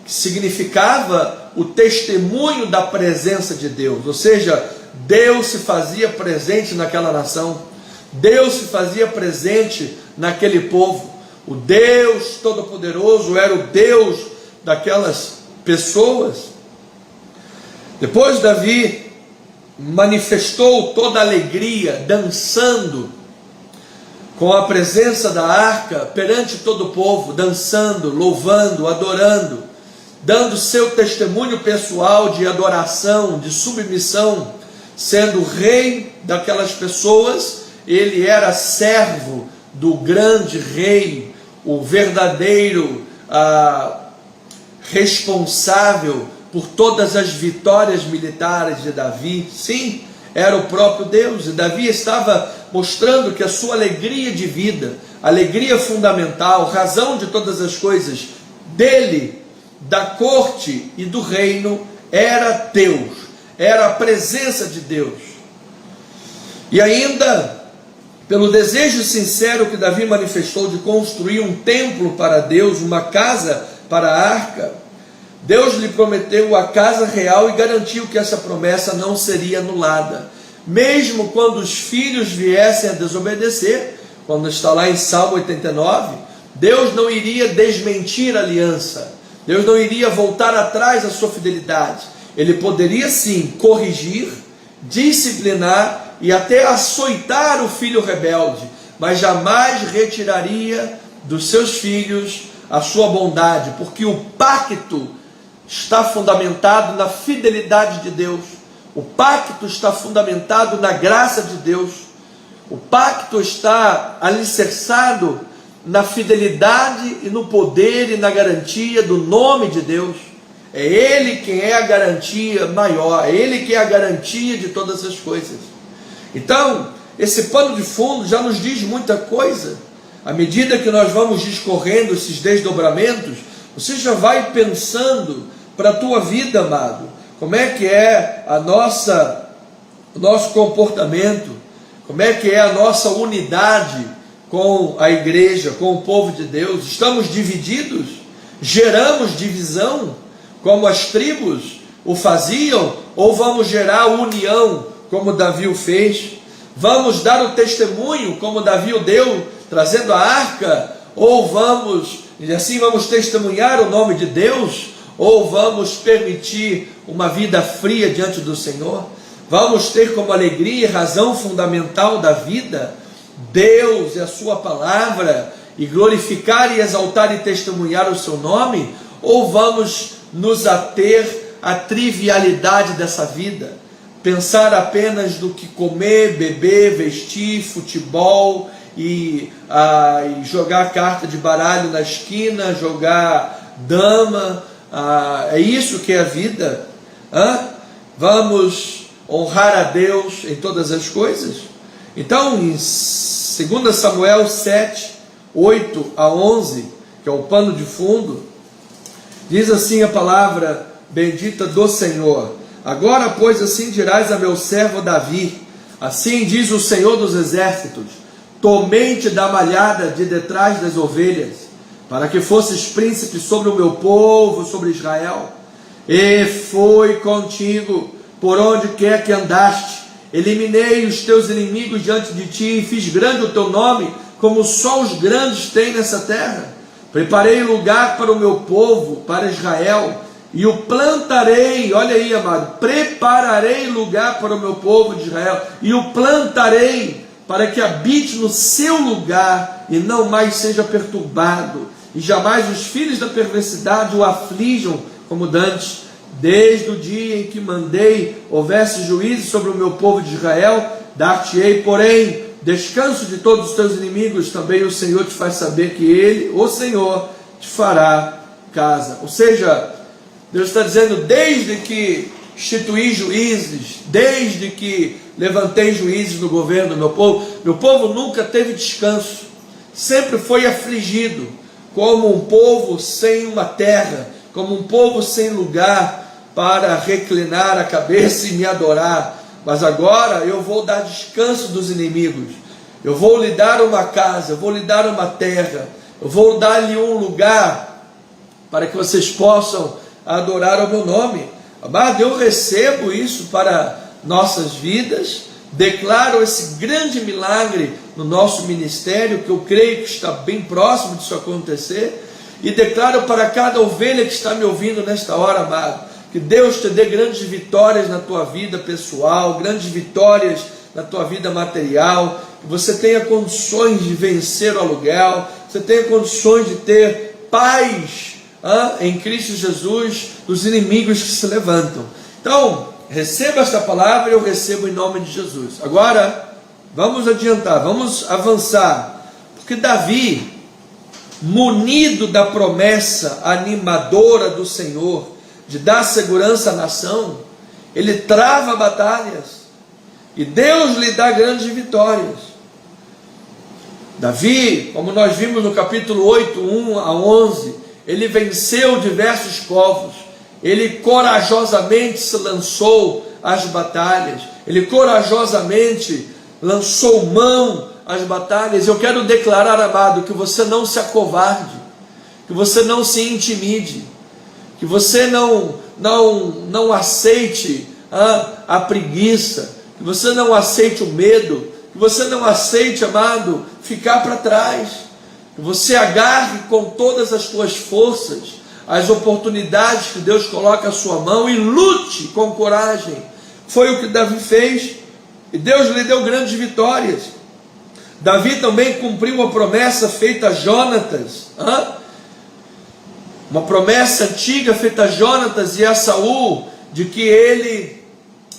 que significava o testemunho da presença de Deus, ou seja, Deus se fazia presente naquela nação, Deus se fazia presente naquele povo. O Deus Todo-Poderoso era o Deus daquelas pessoas. Depois Davi manifestou toda a alegria, dançando com a presença da arca perante todo o povo, dançando, louvando, adorando. dando seu testemunho pessoal de adoração, de submissão, sendo rei daquelas pessoas. Ele era servo do grande rei, o verdadeiro responsável por todas as vitórias militares de Davi. Sim, era o próprio Deus, e Davi estava mostrando que a sua alegria de vida, alegria fundamental, razão de todas as coisas dele, da corte e do reino, era Deus, era a presença de Deus. E ainda, pelo desejo sincero que Davi manifestou de construir um templo para Deus, uma casa para a arca, Deus lhe prometeu a casa real e garantiu que essa promessa não seria anulada. Mesmo quando os filhos viessem a desobedecer, quando está lá em Salmo 89, Deus não iria desmentir a aliança, Deus não iria voltar atrás da sua fidelidade. Ele poderia sim corrigir, disciplinar e até açoitar o filho rebelde, mas jamais retiraria dos seus filhos a sua bondade, porque o pacto está fundamentado na fidelidade de Deus, o pacto está fundamentado na graça de Deus, o pacto está alicerçado na fidelidade e no poder e na garantia do nome de Deus. É Ele quem é a garantia maior, é Ele que é a garantia de todas as coisas. Então, esse pano de fundo já nos diz muita coisa. À medida que nós vamos discorrendo esses desdobramentos, você já vai pensando para a tua vida, amado, como é que é o nosso comportamento, como é que é a nossa unidade com a igreja, com o povo de Deus. Estamos divididos? Geramos divisão, como as tribos o faziam? Ou vamos gerar união, como Davi o fez? Vamos dar o testemunho, como Davi o deu, trazendo a arca? Ou vamos testemunhar o nome de Deus? Ou vamos permitir uma vida fria diante do Senhor? Vamos ter como alegria e razão fundamental da vida Deus e a sua palavra, e glorificar e exaltar e testemunhar o seu nome? Ou vamos nos ater à trivialidade dessa vida, pensar apenas do que comer, beber, vestir, futebol e jogar carta de baralho na esquina, jogar dama? É isso que é a vida? Vamos honrar a Deus em todas as coisas? Então, em 2 Samuel 7, 8 a 11, que é o pano de fundo, diz assim a palavra bendita do Senhor: agora, pois, assim dirás a meu servo Davi, assim diz o Senhor dos exércitos, tomei-te da malhada de detrás das ovelhas, para que fosses príncipe sobre o meu povo, sobre Israel, e foi contigo por onde quer que andaste. Eliminei os teus inimigos diante de ti, e fiz grande o teu nome, como só os grandes têm nessa terra. Preparei lugar para o meu povo, para Israel, e o plantarei. Olha aí, amado, prepararei lugar para o meu povo de Israel, e o plantarei, para que habite no seu lugar, e não mais seja perturbado, e jamais os filhos da perversidade o aflijam como dantes. Desde o dia em que mandei houvesse juízo sobre o meu povo de Israel, dar-te-ei, porém, descanso de todos os teus inimigos. Também o Senhor te faz saber que Ele, o Senhor, te fará casa. Ou seja, Deus está dizendo, desde que instituí juízes, desde que levantei juízes no governo do meu povo nunca teve descanso, sempre foi afligido, como um povo sem uma terra, como um povo sem lugar para reclinar a cabeça e me adorar. Mas agora eu vou dar descanso dos inimigos, eu vou lhe dar uma casa, eu vou lhe dar uma terra, eu vou dar-lhe um lugar para que vocês possam adorar o meu nome. Amado, eu recebo isso para nossas vidas, declaro esse grande milagre no nosso ministério, que eu creio que está bem próximo disso acontecer, e declaro para cada ovelha que está me ouvindo nesta hora, amado, que Deus te dê grandes vitórias na tua vida pessoal, grandes vitórias na tua vida material, que você tenha condições de vencer o aluguel, você tenha condições de ter paz em Cristo Jesus dos inimigos que se levantam. Então, receba esta palavra e eu recebo em nome de Jesus. Agora, vamos adiantar, vamos avançar, porque Davi, munido da promessa animadora do Senhor, de dar segurança à nação, ele trava batalhas, e Deus lhe dá grandes vitórias. Davi, como nós vimos no capítulo 8, 1 a 11, ele venceu diversos povos, ele corajosamente se lançou às batalhas, ele corajosamente lançou mão às batalhas. Eu quero declarar, amado, que você não se acovarde, que você não se intimide, que você não aceite a preguiça, que você não aceite o medo, que você não aceite, amado, ficar para trás, que você agarre com todas as suas forças as oportunidades que Deus coloca à sua mão e lute com coragem. Foi o que Davi fez, e Deus lhe deu grandes vitórias. Davi também cumpriu a promessa feita a Jonatas, uma promessa antiga feita a Jonatas e a Saul, de que ele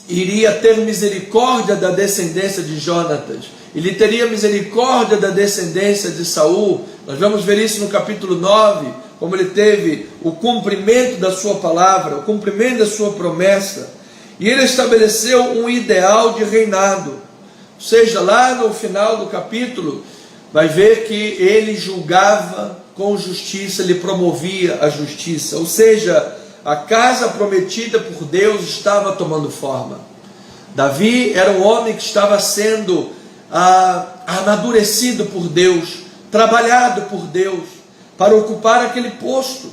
iria ter misericórdia da descendência de Jonatas, ele teria misericórdia da descendência de Saul. Nós vamos ver isso no capítulo 9, como ele teve o cumprimento da sua palavra, o cumprimento da sua promessa, e ele estabeleceu um ideal de reinado. Ou seja, lá no final do capítulo, vai ver que ele julgava com justiça, ele promovia a justiça, ou seja, a casa prometida por Deus estava tomando forma. Davi era um homem que estava sendo amadurecido por Deus, trabalhado por Deus, para ocupar aquele posto.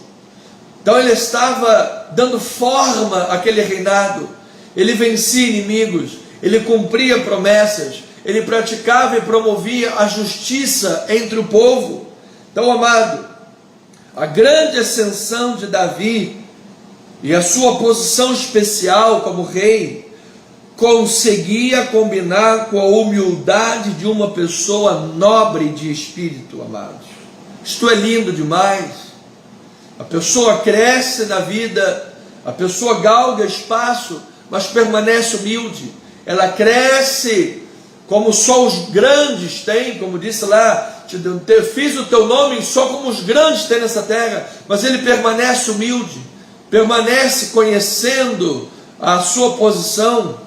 Então ele estava dando forma àquele reinado, ele vencia inimigos, ele cumpria promessas, ele praticava e promovia a justiça entre o povo. Então, amado, a grande ascensão de Davi e a sua posição especial como rei conseguia combinar com a humildade de uma pessoa nobre de espírito, amados. Isto é lindo demais. A pessoa cresce na vida, a pessoa galga espaço, mas permanece humilde. Ela cresce como só os grandes têm, como disse lá, fiz o teu nome só como os grandes têm nessa terra, mas ele permanece humilde, permanece conhecendo a sua posição.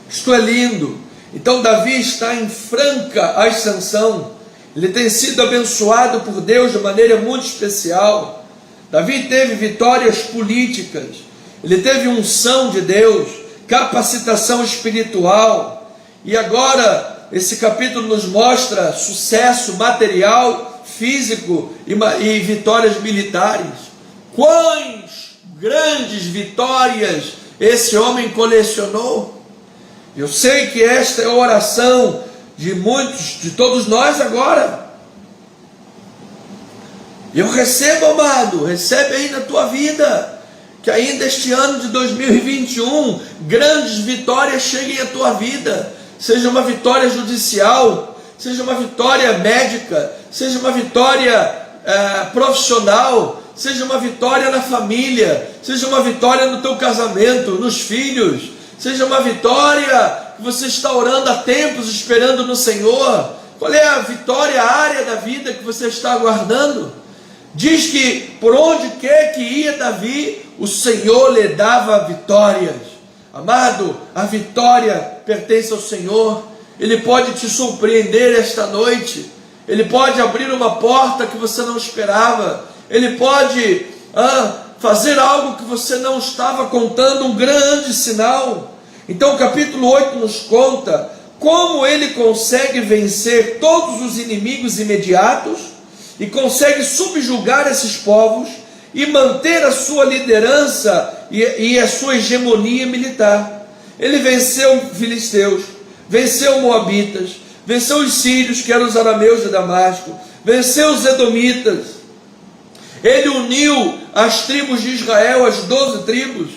Isto é lindo. Então Davi está em franca ascensão, ele tem sido abençoado por Deus de maneira muito especial. Davi teve vitórias políticas, ele teve unção de Deus, capacitação espiritual, e agora esse capítulo nos mostra sucesso material, físico e vitórias militares. Quais grandes vitórias esse homem colecionou! Eu sei que esta é a oração de muitos, de todos nós agora. Eu recebo, amado, recebe aí na tua vida, que ainda este ano de 2021, grandes vitórias cheguem à tua vida, seja uma vitória judicial, seja uma vitória médica, seja uma vitória profissional, seja uma vitória na família, seja uma vitória no teu casamento, nos filhos, seja uma vitória que você está orando há tempos, esperando no Senhor. Qual é a vitória, a área da vida que você está aguardando? Diz que por onde quer que ia Davi, o Senhor lhe dava vitórias. Amado, a vitória pertence ao Senhor. Ele pode te surpreender esta noite, Ele pode abrir uma porta que você não esperava, Ele pode fazer algo que você não estava contando, um grande sinal. Então o capítulo 8 nos conta como ele consegue vencer todos os inimigos imediatos e consegue subjugar esses povos e manter a sua liderança e a sua hegemonia militar. Ele venceu os filisteus, venceu os moabitas, venceu os sírios, que eram os arameus de Damasco, venceu os edomitas. Ele uniu as tribos de Israel, as 12 tribos,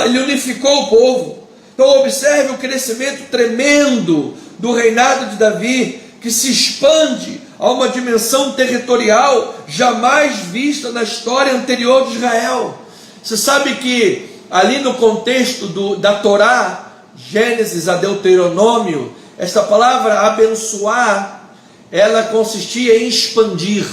ele unificou o povo. Então observe o crescimento tremendo do reinado de Davi, que se expande Há uma dimensão territorial jamais vista na história anterior de Israel. Você sabe que ali no contexto da Torá, Gênesis a Deuteronômio, esta palavra abençoar, ela consistia em expandir.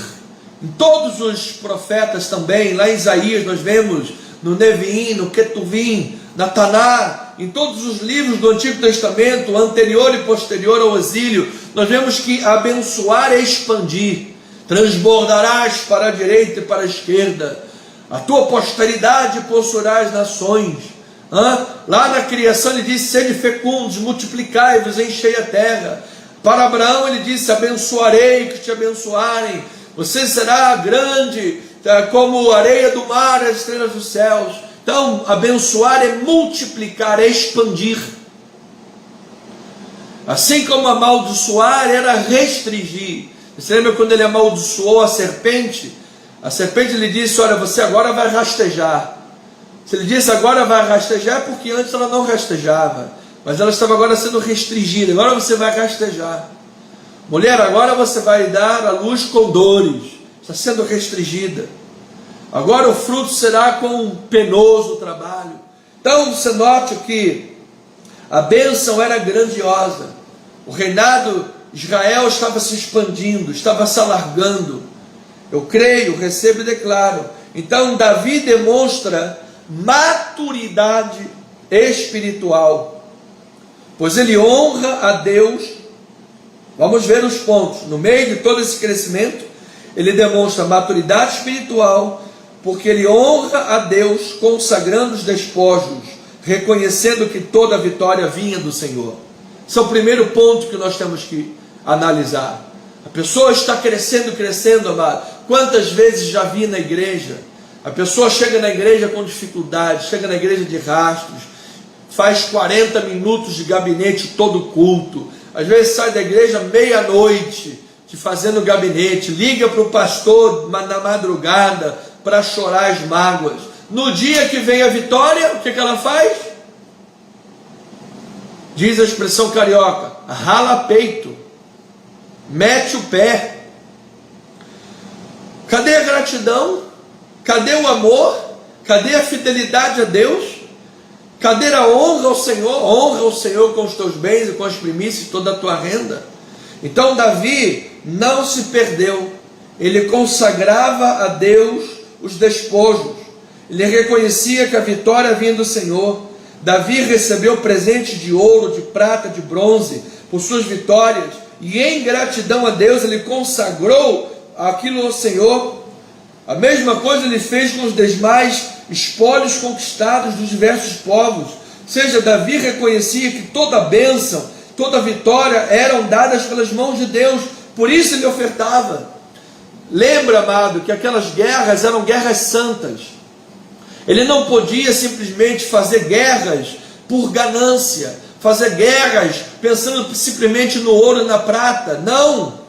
Em todos os profetas também, lá em Isaías nós vemos, no Neviim, no Ketuvim, na Taná, em todos os livros do Antigo Testamento, anterior e posterior ao exílio, nós vemos que abençoar é expandir. Transbordarás para a direita e para a esquerda, a tua posteridade possuirá as nações. Lá na criação ele disse: sede fecundos, multiplicai-vos, enchei a terra. Para Abraão ele disse: abençoarei que te abençoarem, você será grande como a areia do mar, as estrelas dos céus. Então, abençoar é multiplicar, é expandir. Assim como amaldiçoar era restringir. Você lembra quando ele amaldiçoou a serpente? A serpente lhe disse: olha, você agora vai rastejar. Se ele disse agora vai rastejar, é porque antes ela não rastejava, mas ela estava agora sendo restringida. Agora você vai rastejar. Mulher, agora você vai dar à luz com dores. Está sendo restringida. Agora o fruto será com um penoso trabalho. Então você note que a bênção era grandiosa. O reinado de Israel estava se expandindo, estava se alargando. Eu creio, recebo e declaro. Então Davi demonstra maturidade espiritual, pois ele honra a Deus. Vamos ver os pontos. No meio de todo esse crescimento, ele demonstra maturidade espiritual, porque ele honra a Deus, consagrando os despojos, reconhecendo que toda a vitória vinha do Senhor. Esse é o primeiro ponto que nós temos que analisar. A pessoa está crescendo, amado. Quantas vezes já vi na igreja, a pessoa chega na igreja com dificuldade, chega na igreja de rastros, faz 40 minutos de gabinete todo culto, às vezes sai da igreja meia-noite, fazendo gabinete, liga para o pastor na madrugada para chorar as mágoas. No dia que vem a vitória, o que ela faz? Diz a expressão carioca: rala peito, mete o pé. Cadê a gratidão? Cadê o amor? Cadê a fidelidade a Deus? Cadê a honra ao Senhor? Honra o Senhor com os teus bens e com as primícias e toda a tua renda. Então Davi não se perdeu. Ele consagrava a Deus os despojos. Ele reconhecia que a vitória vinha do Senhor. Davi recebeu presentes de ouro, de prata, de bronze por suas vitórias, e em gratidão a Deus ele consagrou aquilo ao Senhor. A mesma coisa ele fez com os demais espólios conquistados dos diversos povos. Ou seja, Davi reconhecia que toda a bênção, toda a vitória eram dadas pelas mãos de Deus, por isso ele ofertava. Lembra, amado, que aquelas guerras eram guerras santas. Ele não podia simplesmente fazer guerras por ganância, fazer guerras pensando simplesmente no ouro e na prata. Não!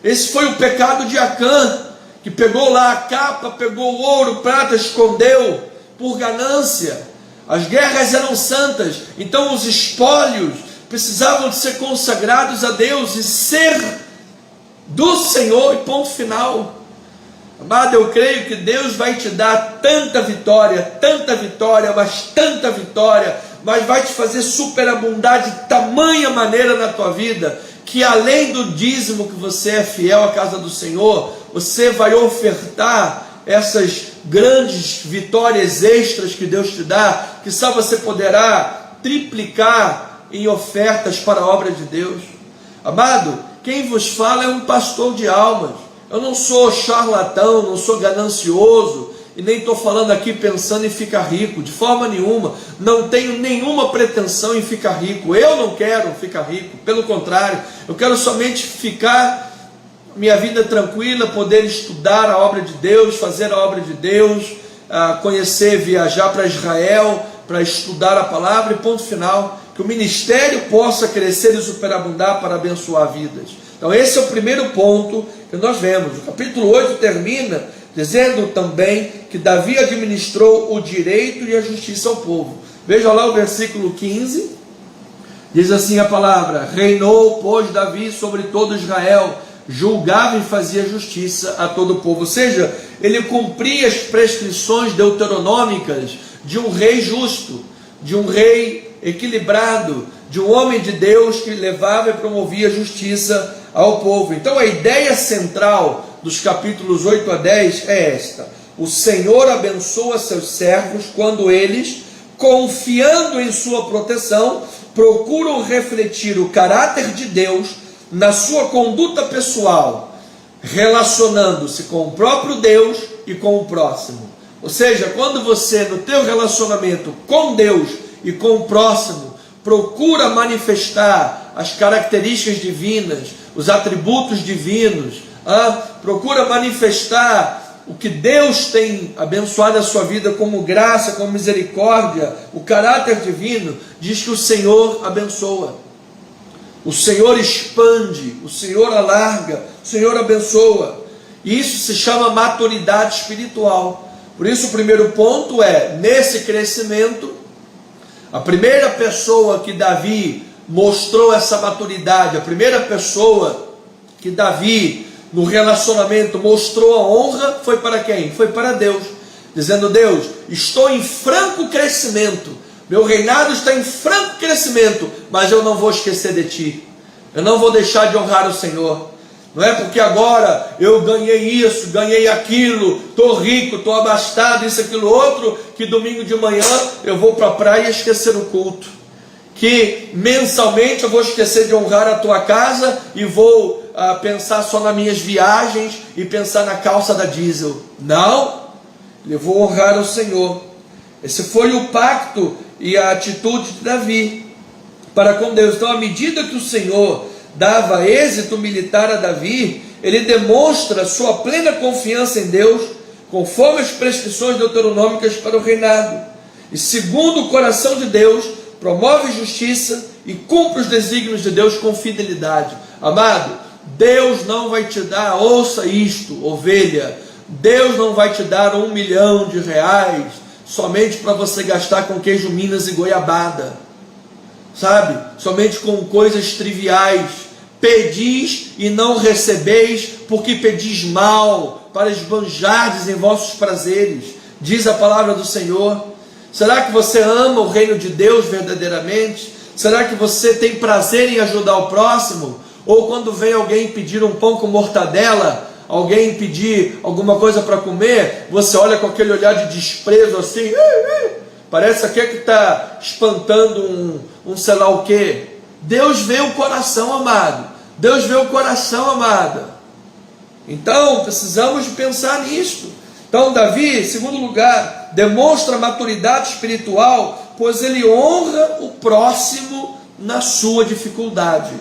Esse foi o pecado de Acã, que pegou lá a capa, pegou o ouro, prata, escondeu por ganância. As guerras eram santas, então os espólios precisavam de ser consagrados a Deus e ser do Senhor, e ponto final. Amado, eu creio que Deus vai te dar tanta vitória, mas vai te fazer superabundar de tamanha maneira na tua vida, que além do dízimo que você é fiel à casa do Senhor, você vai ofertar essas grandes vitórias extras que Deus te dá, que só você poderá triplicar em ofertas para a obra de Deus. Amado, quem vos fala é um pastor de almas. Eu não sou charlatão, não sou ganancioso, e nem estou falando aqui pensando em ficar rico, de forma nenhuma. Não tenho nenhuma pretensão em ficar rico. Eu não quero ficar rico, pelo contrário, eu quero somente ficar minha vida tranquila, poder estudar a obra de Deus, fazer a obra de Deus, conhecer, viajar para Israel, para estudar a palavra, e ponto final. Que o ministério possa crescer e superabundar para abençoar vidas. Então esse é o primeiro ponto que nós vemos. O capítulo 8 termina dizendo também que Davi administrou o direito e a justiça ao povo. Veja lá o versículo 15, diz assim a palavra: reinou, pois, Davi sobre todo Israel, julgava e fazia justiça a todo o povo. Ou seja, ele cumpria as prescrições deuteronômicas de um rei justo, de um rei equilibrado, de um homem de Deus que levava e promovia justiça ao povo. Então a ideia central dos capítulos 8 a 10 é esta: o Senhor abençoa seus servos quando eles, confiando em sua proteção, procuram refletir o caráter de Deus na sua conduta pessoal, relacionando-se com o próprio Deus e com o próximo. Ou seja, quando você, no teu relacionamento com Deus e com o próximo, procura manifestar as características divinas, os atributos divinos, procura manifestar o que Deus tem abençoado a sua vida como graça, como misericórdia, o caráter divino, diz que o Senhor abençoa, o Senhor expande, o Senhor alarga, o Senhor abençoa. E isso se chama maturidade espiritual. Por isso o primeiro ponto é, nesse crescimento, a primeira pessoa que Davi mostrou essa maturidade, a primeira pessoa que Davi, no relacionamento, mostrou a honra, foi para quem? Foi para Deus, dizendo: Deus, estou em franco crescimento, meu reinado está em franco crescimento, mas eu não vou esquecer de ti, eu não vou deixar de honrar o Senhor. Não é porque agora eu ganhei isso, ganhei aquilo, estou rico, estou abastado, isso, aquilo, outro, que domingo de manhã eu vou para a praia e esquecer o culto, que mensalmente eu vou esquecer de honrar a tua casa e vou pensar só nas minhas viagens e pensar na calça da diesel. Não, eu vou honrar o Senhor. Esse foi o pacto e a atitude de Davi para com Deus. Então, à medida que o Senhor dava êxito militar a Davi, ele demonstra sua plena confiança em Deus, conforme as prescrições deuteronômicas para o reinado, e segundo o coração de Deus, promove justiça e cumpre os desígnios de Deus com fidelidade. Amado, Deus não vai te dar, ouça isto, ovelha, Deus não vai te dar R$1 milhão somente para você gastar com queijo Minas e goiabada, sabe? Somente com coisas triviais. Pedis e não recebeis, porque pedis mal, para esbanjardes em vossos prazeres, diz a palavra do Senhor. Será que você ama o reino de Deus verdadeiramente? Será que você tem prazer em ajudar o próximo? Ou quando vem alguém pedir um pão com mortadela, alguém pedir alguma coisa para comer, você olha com aquele olhar de desprezo assim, parece que está espantando um sei lá o quê. Deus vê o coração, amado. Deus vê o coração, amada. Então, precisamos de pensar nisto. Então, Davi, em segundo lugar, demonstra maturidade espiritual, pois ele honra o próximo na sua dificuldade.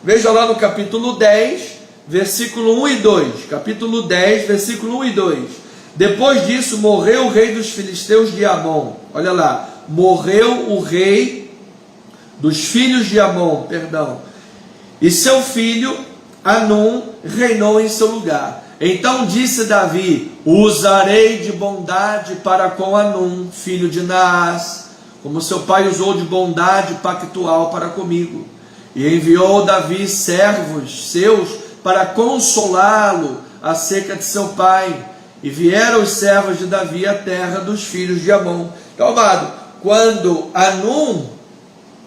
Veja lá no capítulo 10, versículo 1 e 2. Capítulo 10, versículo 1 e 2. Depois disso, morreu o rei dos filisteus de Amon. Olha lá, morreu o rei dos filhos de Amon, e seu filho Anum reinou em seu lugar. Então disse Davi: usarei de bondade para com Anum, filho de Naás, como seu pai usou de bondade pactual para comigo. E enviou Davi servos seus para consolá-lo acerca de seu pai. E vieram os servos de Davi à terra dos filhos de Amon. Então, amado, quando Anum,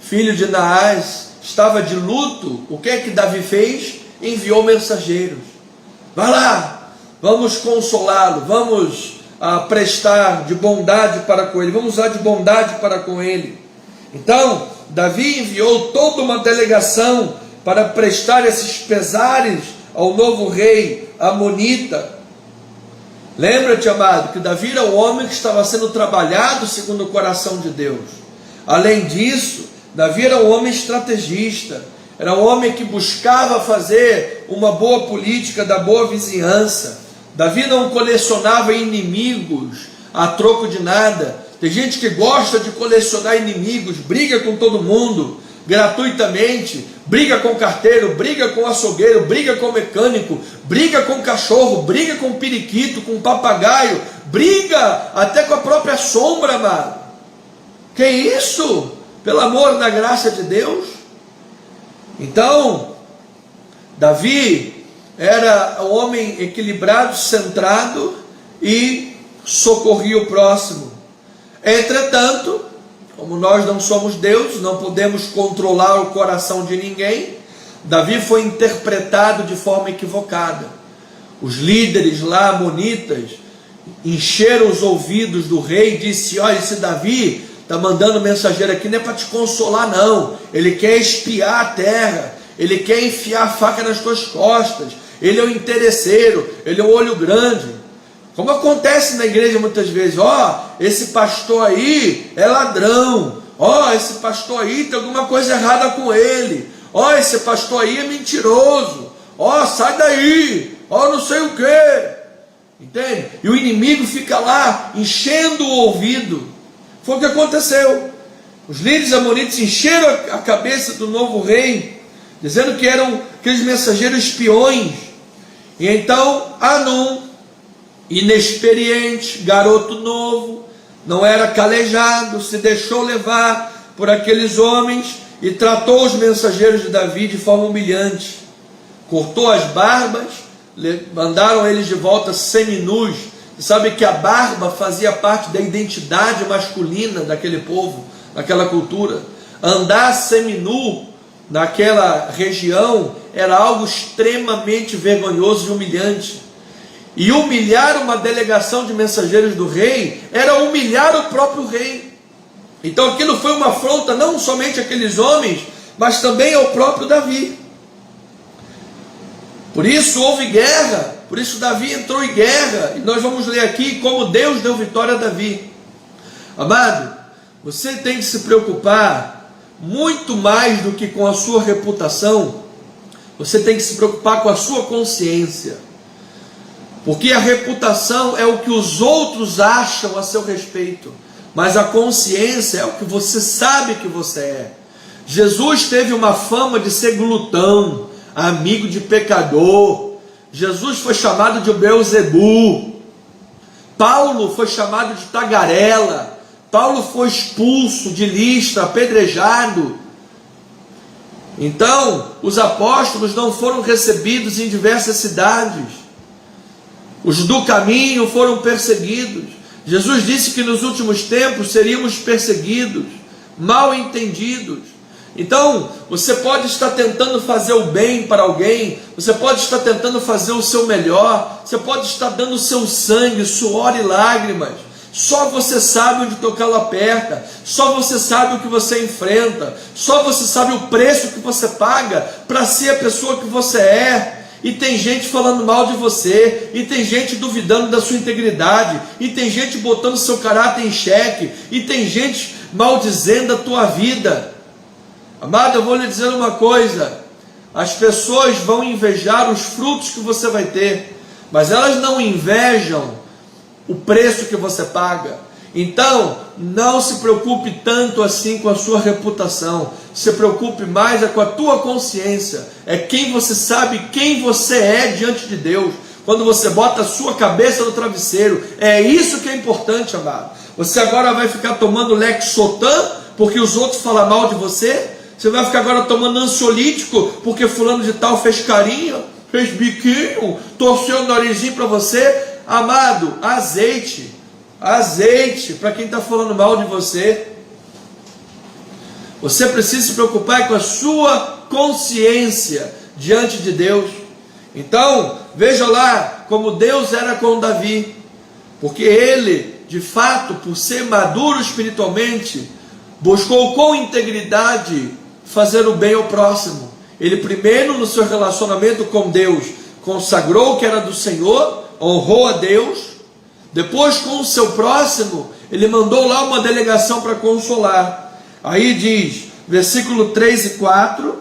filho de Naás, estava de luto, o que é que Davi fez? Enviou mensageiros. Vai lá, vamos consolá-lo, vamos prestar de bondade para com ele, vamos usar de bondade para com ele. Então, Davi enviou toda uma delegação para prestar esses pesares ao novo rei amonita. Lembra-te, amado, que Davi era o homem que estava sendo trabalhado segundo o coração de Deus. Além disso, Davi era um homem estrategista, era um homem que buscava fazer uma boa política da boa vizinhança. Davi não colecionava inimigos a troco de nada. Tem gente que gosta de colecionar inimigos, briga com todo mundo, gratuitamente, briga com o carteiro, briga com o açougueiro, briga com o mecânico, briga com o cachorro, briga com o periquito, com o papagaio, briga até com a própria sombra, amado. Que isso? Pelo amor da graça de Deus. Então, Davi era um homem equilibrado, centrado e socorria o próximo. Entretanto, como nós não somos Deus, não podemos controlar o coração de ninguém, Davi foi interpretado de forma equivocada. Os líderes lá, amonitas, encheram os ouvidos do rei e disse: olha, esse Davi está mandando mensageiro aqui, não é para te consolar não, ele quer espiar a terra, ele quer enfiar a faca nas tuas costas, ele é um interesseiro, ele é um olho grande. Como acontece na igreja muitas vezes: esse pastor aí é ladrão, esse pastor aí tem alguma coisa errada com ele, esse pastor aí é mentiroso, sai daí, não sei o que. Entende? E o inimigo fica lá enchendo o ouvido. Foi o que aconteceu. Os líderes amonitas encheram a cabeça do novo rei, dizendo que eram aqueles mensageiros espiões. E então Hanum, inexperiente, garoto novo, não era calejado, se deixou levar por aqueles homens e tratou os mensageiros de Davi de forma humilhante. Cortou as barbas, mandaram eles de volta seminus. Sabe que a barba fazia parte da identidade masculina daquele povo, daquela cultura. Andar seminu naquela região era algo extremamente vergonhoso e humilhante. E humilhar uma delegação de mensageiros do rei era humilhar o próprio rei. Então aquilo foi uma afronta não somente àqueles homens, mas também ao próprio Davi. Por isso houve guerra, por isso Davi entrou em guerra, e nós vamos ler aqui como Deus deu vitória a Davi. Amado, você tem que se preocupar muito mais do que com a sua reputação, você tem que se preocupar com a sua consciência, porque a reputação é o que os outros acham a seu respeito, mas a consciência é o que você sabe que você é. Jesus teve uma fama de ser glutão, amigo de pecador. Jesus foi chamado de Beelzebu. Paulo foi chamado de tagarela. Paulo foi expulso de Listra, apedrejado. Então, os apóstolos não foram recebidos em diversas cidades. Os do caminho foram perseguidos. Jesus disse que nos últimos tempos seríamos perseguidos, mal entendidos. Então, você pode estar tentando fazer o bem para alguém, você pode estar tentando fazer o seu melhor, você pode estar dando o seu sangue, suor e lágrimas. Só você sabe onde teu calo aperta, só você sabe o que você enfrenta, só você sabe o preço que você paga para ser a pessoa que você é. E tem gente falando mal de você, e tem gente duvidando da sua integridade, e tem gente botando seu caráter em xeque, e tem gente maldizendo a tua vida. Amado, eu vou lhe dizer uma coisa: as pessoas vão invejar os frutos que você vai ter, mas elas não invejam o preço que você paga. Então, não se preocupe tanto assim com a sua reputação, se preocupe mais com a tua consciência, é quem você sabe, quem você é diante de Deus. Quando você bota a sua cabeça no travesseiro, é isso que é importante, amado. Você agora vai ficar tomando Lexotan porque os outros falam mal de você? Você vai ficar agora tomando ansiolítico porque fulano de tal fez carinho, fez biquinho, torceu o narizinho para você? Amado, azeite para quem está falando mal de você. Você precisa se preocupar com a sua consciência diante de Deus. Então, veja lá como Deus era com Davi, porque ele, de fato, por ser maduro espiritualmente, buscou com integridade fazer o bem ao próximo. Ele primeiro, no seu relacionamento com Deus, consagrou o que era do Senhor, honrou a Deus. Depois, com o seu próximo, ele mandou lá uma delegação para consolar. Aí diz, versículo 3 e 4,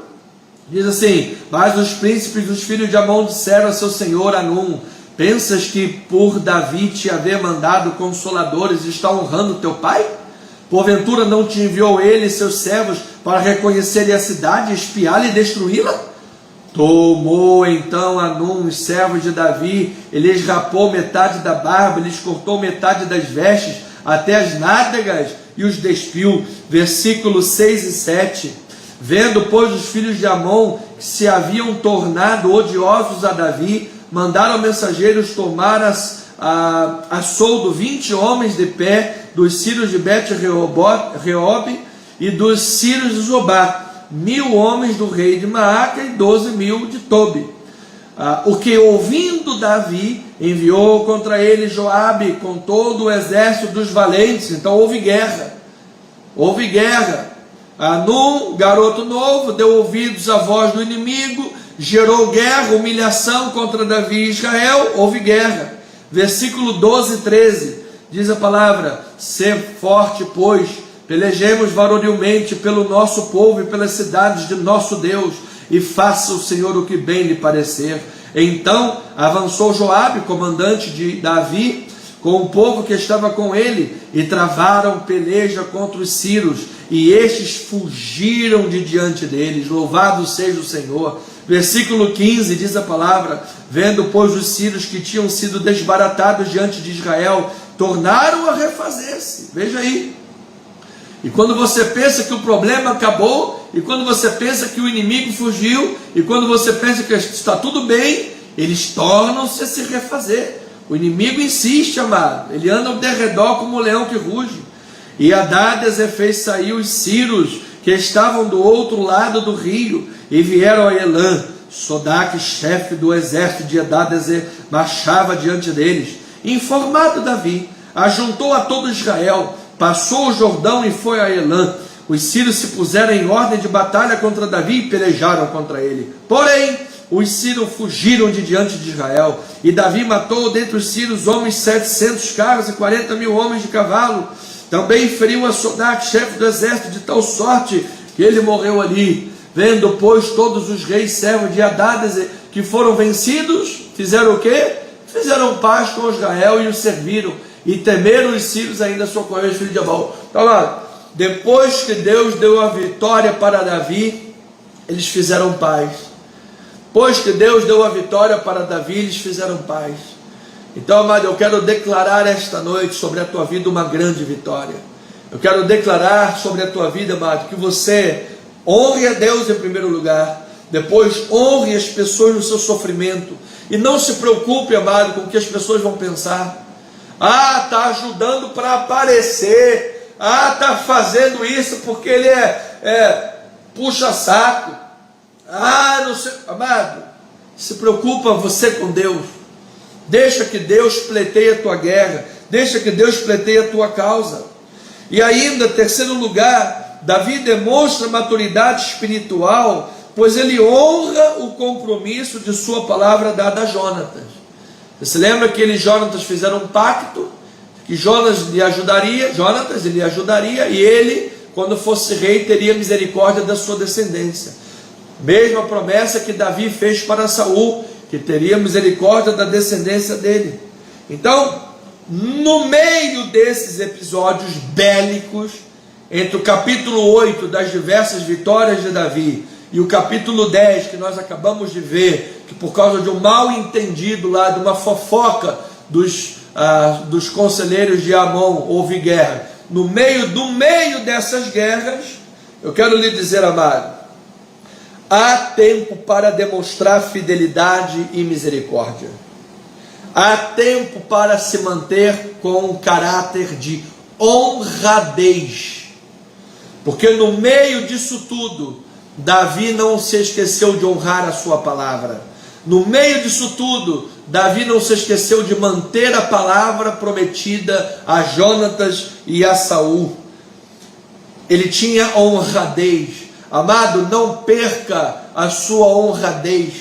diz assim: mas os príncipes dos filhos de Amon disseram a seu senhor Hanum: pensas que por Davi te haver mandado consoladores está honrando teu pai? Porventura não te enviou ele e seus servos para reconhecerem a cidade, espiá-la e destruí-la? Tomou então Hanum os servos de Davi, ele lhes rapou metade da barba, lhes cortou metade das vestes, até as nádegas, e os despiu. Versículos 6 e 7. Vendo, pois, os filhos de Amon que se haviam tornado odiosos a Davi, mandaram mensageiros tomar a soldo 20 homens de pé dos sírios de Bet-Reob e dos sírios de Zobá, 1000 homens do rei de Maaca e 12.000 de Tobi. O que, ouvindo Davi, enviou contra ele Joabe com todo o exército dos valentes. Então houve guerra. Anum, garoto novo, deu ouvidos à voz do inimigo, gerou guerra, humilhação contra Davi e Israel, houve guerra. Versículo 12 e 13, diz a palavra: ser forte, pois, pelejemos varonilmente pelo nosso povo e pelas cidades de nosso Deus, e faça o Senhor o que bem lhe parecer. Então avançou Joabe, comandante de Davi, com o povo que estava com ele, e travaram peleja contra os sírios, e estes fugiram de diante deles. Louvado seja o Senhor. Versículo 15 diz a palavra: vendo, pois, os sírios que tinham sido desbaratados diante de Israel, tornaram a refazer-se. Veja aí. E quando você pensa que o problema acabou, e quando você pensa que o inimigo fugiu, e quando você pensa que está tudo bem, eles tornam-se a se refazer. O inimigo insiste, amado. Ele anda ao derredor como um leão que ruge. E Hadadezer fez sair os sírios que estavam do outro lado do rio, e vieram a Elã. Sodaque, chefe do exército de Hadadezer, marchava diante deles. Informado Davi, ajuntou a todo Israel, passou o Jordão e foi a Elã. Os sírios se puseram em ordem de batalha contra Davi e pelejaram contra ele. Porém, os sírios fugiram de diante de Israel, e Davi matou dentre os sírios homens 700 carros e 40.000 homens de cavalo. Também feriu a Sodaque, chefe do exército, de tal sorte que ele morreu ali. Vendo, pois, todos os reis servos de Hadadezer que foram vencidos, fizeram o quê? Fizeram paz com Israel e os serviram, e temeram os sírios, ainda socorreram os filhos de Amon. Então lá, depois que Deus deu a vitória para Davi, eles fizeram paz. Depois que Deus deu a vitória para Davi, eles fizeram paz. Então, amado, eu quero declarar esta noite sobre a tua vida uma grande vitória. Eu quero declarar sobre a tua vida, amado, que você honre a Deus em primeiro lugar, depois honre as pessoas no seu sofrimento, e não se preocupe, amado, com o que as pessoas vão pensar. Está ajudando para aparecer, está fazendo isso porque ele puxa saco. Não sei, amado, se preocupa você com Deus. Deixa que Deus pleiteie a tua guerra, deixa que Deus pleiteie a tua causa. E ainda, terceiro lugar, Davi demonstra maturidade espiritual, pois ele honra o compromisso de sua palavra dada a Jonatas. Você se lembra que ele e Jonatas fizeram um pacto, que Jonatas lhe ajudaria, e ele, quando fosse rei, teria misericórdia da sua descendência. Mesma promessa que Davi fez para Saul, que teria misericórdia da descendência dele. Então, no meio desses episódios bélicos, entre o capítulo 8 das diversas vitórias de Davi e o capítulo 10 que nós acabamos de ver, que por causa de um mal entendido lá, de uma fofoca dos conselheiros de Amon, houve guerra. No meio dessas guerras, eu quero lhe dizer, amado, há tempo para demonstrar fidelidade e misericórdia. Há tempo para se manter com um caráter de honradez. Porque no meio disso tudo, Davi não se esqueceu de honrar a sua palavra. No meio disso tudo, Davi não se esqueceu de manter a palavra prometida a Jonatas e a Saul. Ele tinha honradez. Amado, não perca a sua honradez,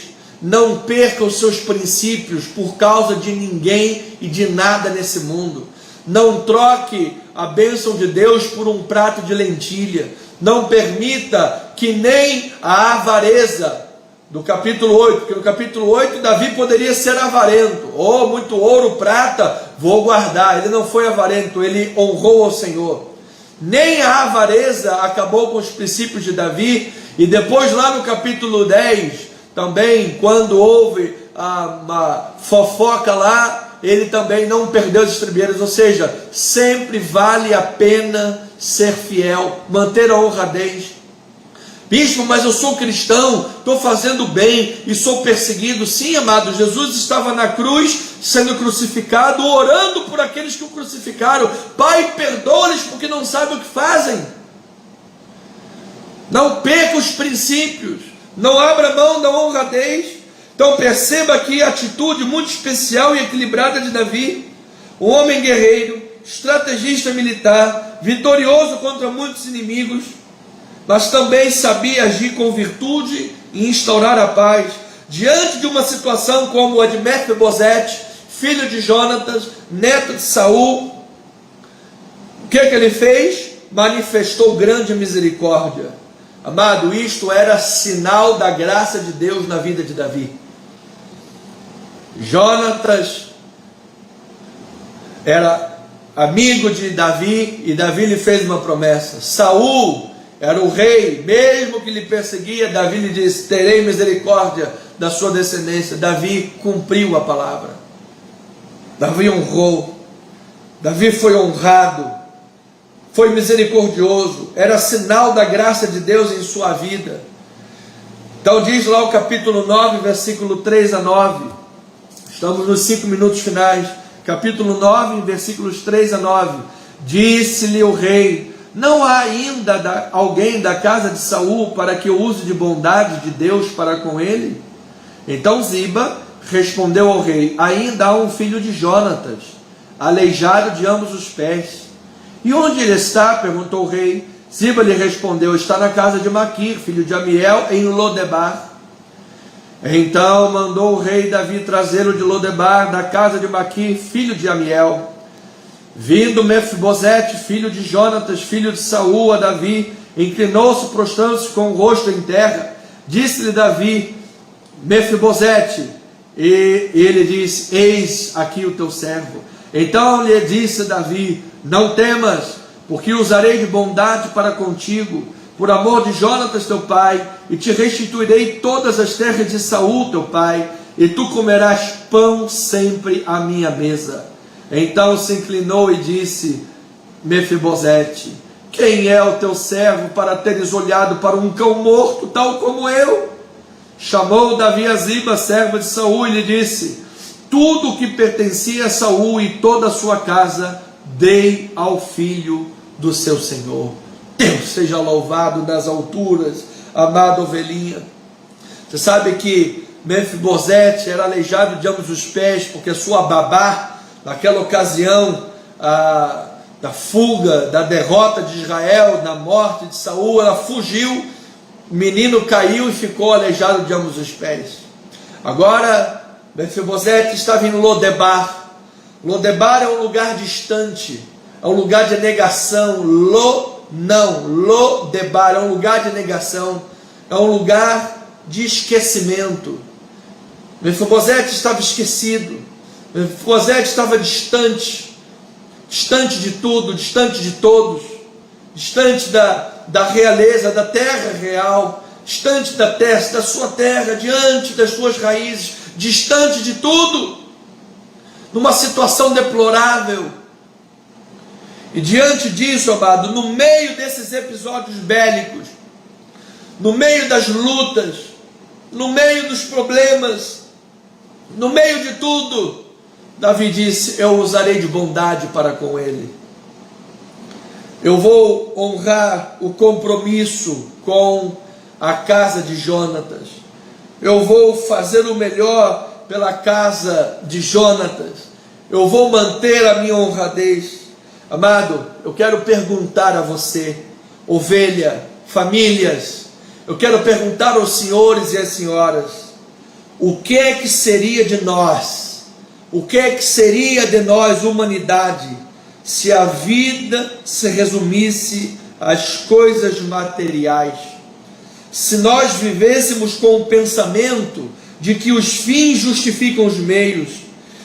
não perca os seus princípios por causa de ninguém e de nada nesse mundo. Não troque a bênção de Deus por um prato de lentilha. Não permita que nem a avareza do capítulo 8, porque no capítulo 8 Davi poderia ser avarento. Muito ouro, prata, vou guardar. Ele não foi avarento, ele honrou ao Senhor. Nem a avareza acabou com os princípios de Davi. E depois lá no capítulo 10, também, quando houve uma fofoca lá, ele também não perdeu as estribeiras. Ou seja, sempre vale a pena ser fiel, manter a honradez. Bispo, mas eu sou cristão, estou fazendo bem e sou perseguido. Sim, amado, Jesus estava na cruz, sendo crucificado, orando por aqueles que o crucificaram. Pai, perdoa-lhes porque não sabem o que fazem. Não perca os princípios, não abra mão da honradez. Então perceba aqui a atitude muito especial e equilibrada de Davi, um homem guerreiro, estrategista militar, vitorioso contra muitos inimigos, mas também sabia agir com virtude e instaurar a paz. Diante de uma situação como a de Mefibosete, filho de Jonatas, neto de Saul, o que ele fez? Manifestou grande misericórdia. Amado, isto era sinal da graça de Deus na vida de Davi. Jonatas era amigo de Davi e Davi lhe fez uma promessa. Saul era o rei, mesmo que lhe perseguia, Davi lhe disse: terei misericórdia da sua descendência. Davi cumpriu a palavra. Davi honrou. Davi foi honrado. Foi misericordioso. Era sinal da graça de Deus em sua vida. Então diz lá o capítulo 9, versículo 3 a 9. Estamos nos 5 minutos finais. Capítulo 9, versículos 3 a 9. Disse-lhe o rei: não há ainda alguém da casa de Saul para que eu use de bondade de Deus para com ele? Então Ziba respondeu ao rei: ainda há um filho de Jonatas, aleijado de ambos os pés. E onde ele está? Perguntou o rei. Ziba lhe respondeu: está na casa de Maquir, filho de Amiel, em Lodebar. Então mandou o rei Davi trazê-lo de Lodebar, da casa de Maquir, filho de Amiel. Vindo Mefibosete, filho de Jonatas, filho de Saul, a Davi, inclinou-se, prostrando-se com o rosto em terra. Disse-lhe Davi: Mefibosete. E ele disse: eis aqui o teu servo. Então lhe disse Davi: não temas, porque usarei de bondade para contigo, por amor de Jonatas teu pai, e te restituirei todas as terras de Saul teu pai, e tu comerás pão sempre à minha mesa. Então se inclinou e disse Mefibosete: quem é o teu servo para teres olhado para um cão morto, tal como eu? Chamou Davi a Ziba, servo de Saul, e lhe disse: tudo o que pertencia a Saul e toda a sua casa dei ao filho do seu senhor. Deus seja louvado nas alturas, amada ovelhinha. Você sabe que Mefibosete era aleijado de ambos os pés, porque sua babá, naquela ocasião da fuga, da derrota de Israel, da morte de Saul, ela fugiu, o menino caiu e ficou aleijado de ambos os pés. Agora Mefibosete estava em Lodebar. Lodebar é um lugar distante, é um lugar de negação. Lodebar é um lugar de negação, é um lugar de esquecimento. Mefibosete estava esquecido. Mefibosete estava distante, distante de tudo, distante de todos, distante da realeza, da terra real, distante da sua terra, diante das suas raízes, distante de tudo, numa situação deplorável. E diante disso, amado, no meio desses episódios bélicos, no meio das lutas, no meio dos problemas, no meio de tudo, Davi disse: eu usarei de bondade para com ele. Eu vou honrar o compromisso com a casa de Jonatas. Eu vou fazer o melhor pela casa de Jonatas. Eu vou manter a minha honradez. Amado, eu quero perguntar a você, ovelha, famílias, eu quero perguntar aos senhores e às senhoras: o que é que seria de nós? O que é que seria de nós, humanidade, se a vida se resumisse às coisas materiais? Se nós vivêssemos com o pensamento de que os fins justificam os meios,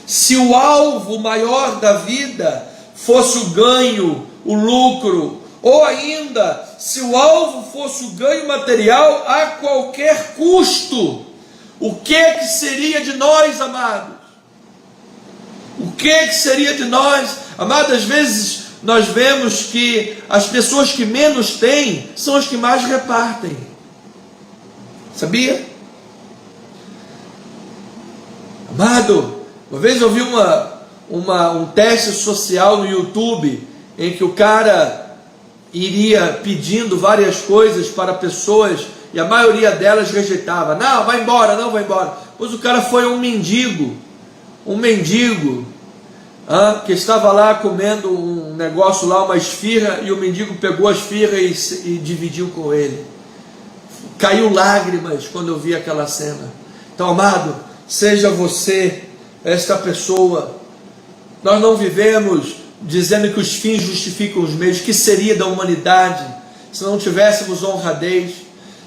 se o alvo maior da vida fosse o ganho, o lucro, ou ainda, se o alvo fosse o ganho material a qualquer custo, o que é que seria de nós, amados? O que seria de nós? Amados, às vezes nós vemos que as pessoas que menos têm são as que mais repartem. Sabia? Amado, uma vez eu vi um teste social no YouTube em que o cara iria pedindo várias coisas para pessoas e a maioria delas rejeitava. Não, vai embora, não vai embora. Pois o cara foi um mendigo, que estava lá comendo um negócio lá, uma esfirra, e o mendigo pegou a esfirra e dividiu com ele. Caiu lágrimas quando eu vi aquela cena. Então, amado, seja você esta pessoa. Nós não vivemos dizendo que os fins justificam os meios. Que seria da humanidade se não tivéssemos honradez?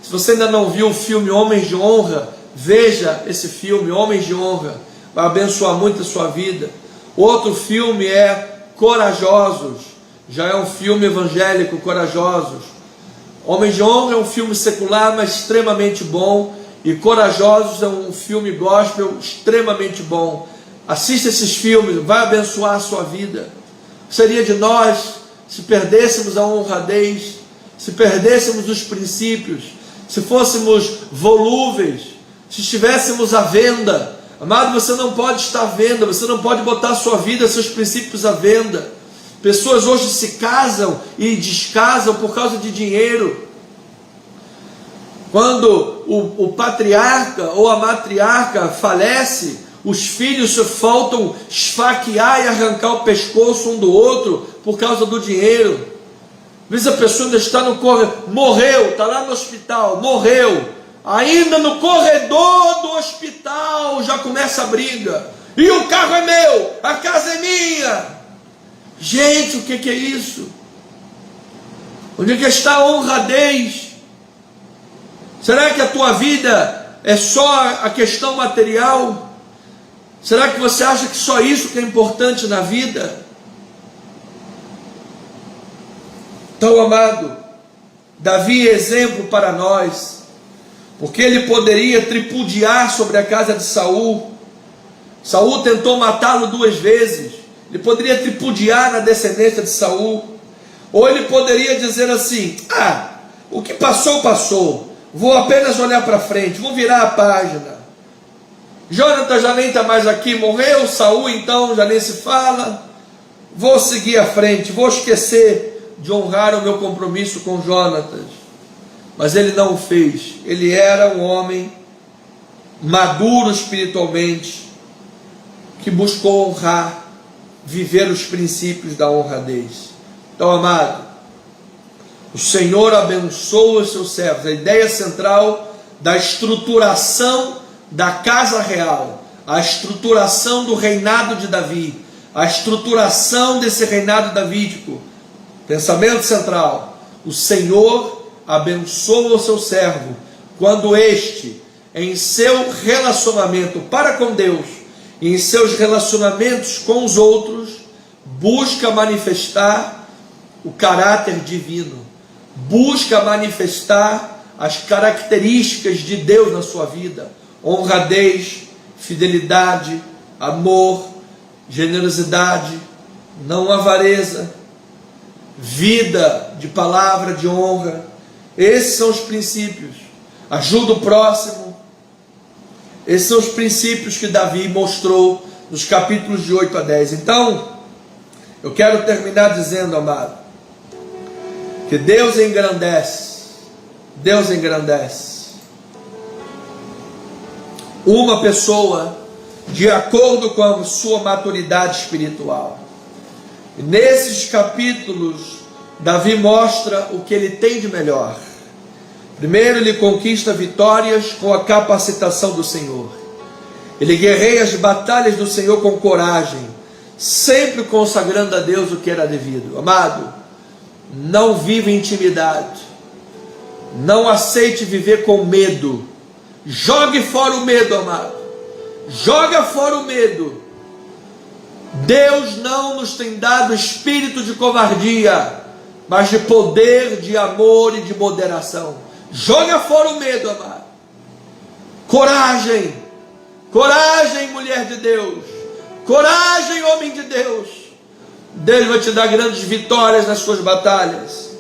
Se você ainda não viu o filme Homens de Honra, veja esse filme, Homens de Honra, vai abençoar muito a sua vida. Outro filme é Corajosos, já é um filme evangélico, Corajosos. Homens de Honra é um filme secular, mas extremamente bom, e Corajosos é um filme gospel extremamente bom. Assista esses filmes, vai abençoar a sua vida. Seria de nós se perdêssemos a honradez, se perdêssemos os princípios, se fôssemos volúveis, se estivéssemos à venda. Amado, você não pode estar à venda, você não pode botar a sua vida, seus princípios à venda. Pessoas hoje se casam e descasam por causa de dinheiro. Quando o patriarca ou a matriarca falece, os filhos se faltam esfaquear e arrancar o pescoço um do outro por causa do dinheiro. Às vezes a pessoa ainda está no corredor, morreu, está lá no hospital, morreu. Ainda no corredor do hospital já começa a briga. E o carro é meu, a casa é minha. Gente, o que é isso? Onde é que está a honradez? Será que a tua vida é só a questão material? Será que você acha que só isso que é importante na vida? Então, amado, Davi é exemplo para nós, porque ele poderia tripudiar sobre a casa de Saul. Saul tentou matá-lo 2 vezes. Ele poderia tripudiar na descendência de Saul. Ou ele poderia dizer assim: o que passou, passou. Vou apenas olhar para frente, vou virar a página. Jonathan já nem está mais aqui, morreu. Saul então já nem se fala. Vou seguir à frente, vou esquecer de honrar o meu compromisso com Jonatas. Mas ele não o fez. Ele era um homem maduro espiritualmente, que buscou honrar, viver os princípios da honradez. Então, amado, o Senhor abençoa os seus servos. A ideia central da estruturação da casa real, a estruturação do reinado de Davi, a estruturação desse reinado davídico, pensamento central: o Senhor abençoa o seu servo quando este, em seu relacionamento para com Deus e em seus relacionamentos com os outros, busca manifestar o caráter divino, busca manifestar as características de Deus na sua vida: honradez, fidelidade, amor, generosidade, não avareza, vida de palavra de honra. Esses são os princípios. Ajuda o próximo. Esses são os princípios que Davi mostrou nos capítulos de 8 a 10. Então, eu quero terminar dizendo, amado, que Deus engrandece uma pessoa de acordo com a sua maturidade espiritual. E nesses capítulos, Davi mostra o que ele tem de melhor. Primeiro, ele conquista vitórias com a capacitação do Senhor. Ele guerreia as batalhas do Senhor com coragem, sempre consagrando a Deus o que era devido. Amado, não viva em intimidade, não aceite viver com medo. Jogue fora o medo, amado. Joga fora o medo. Deus não nos tem dado espírito de covardia, mas de poder, de amor e de moderação. Joga fora o medo, amado. Coragem. Coragem, mulher de Deus. Coragem, homem de Deus. Deus vai te dar grandes vitórias nas suas batalhas.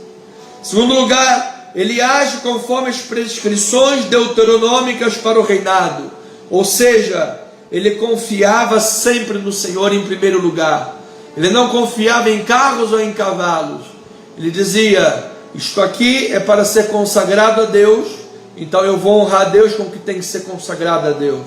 Segundo lugar, ele age conforme as prescrições deuteronômicas para o reinado, ou seja, ele confiava sempre no Senhor em primeiro lugar. Ele não confiava em carros ou em cavalos. Ele dizia: isto aqui é para ser consagrado a Deus, então eu vou honrar a Deus com o que tem que ser consagrado a Deus.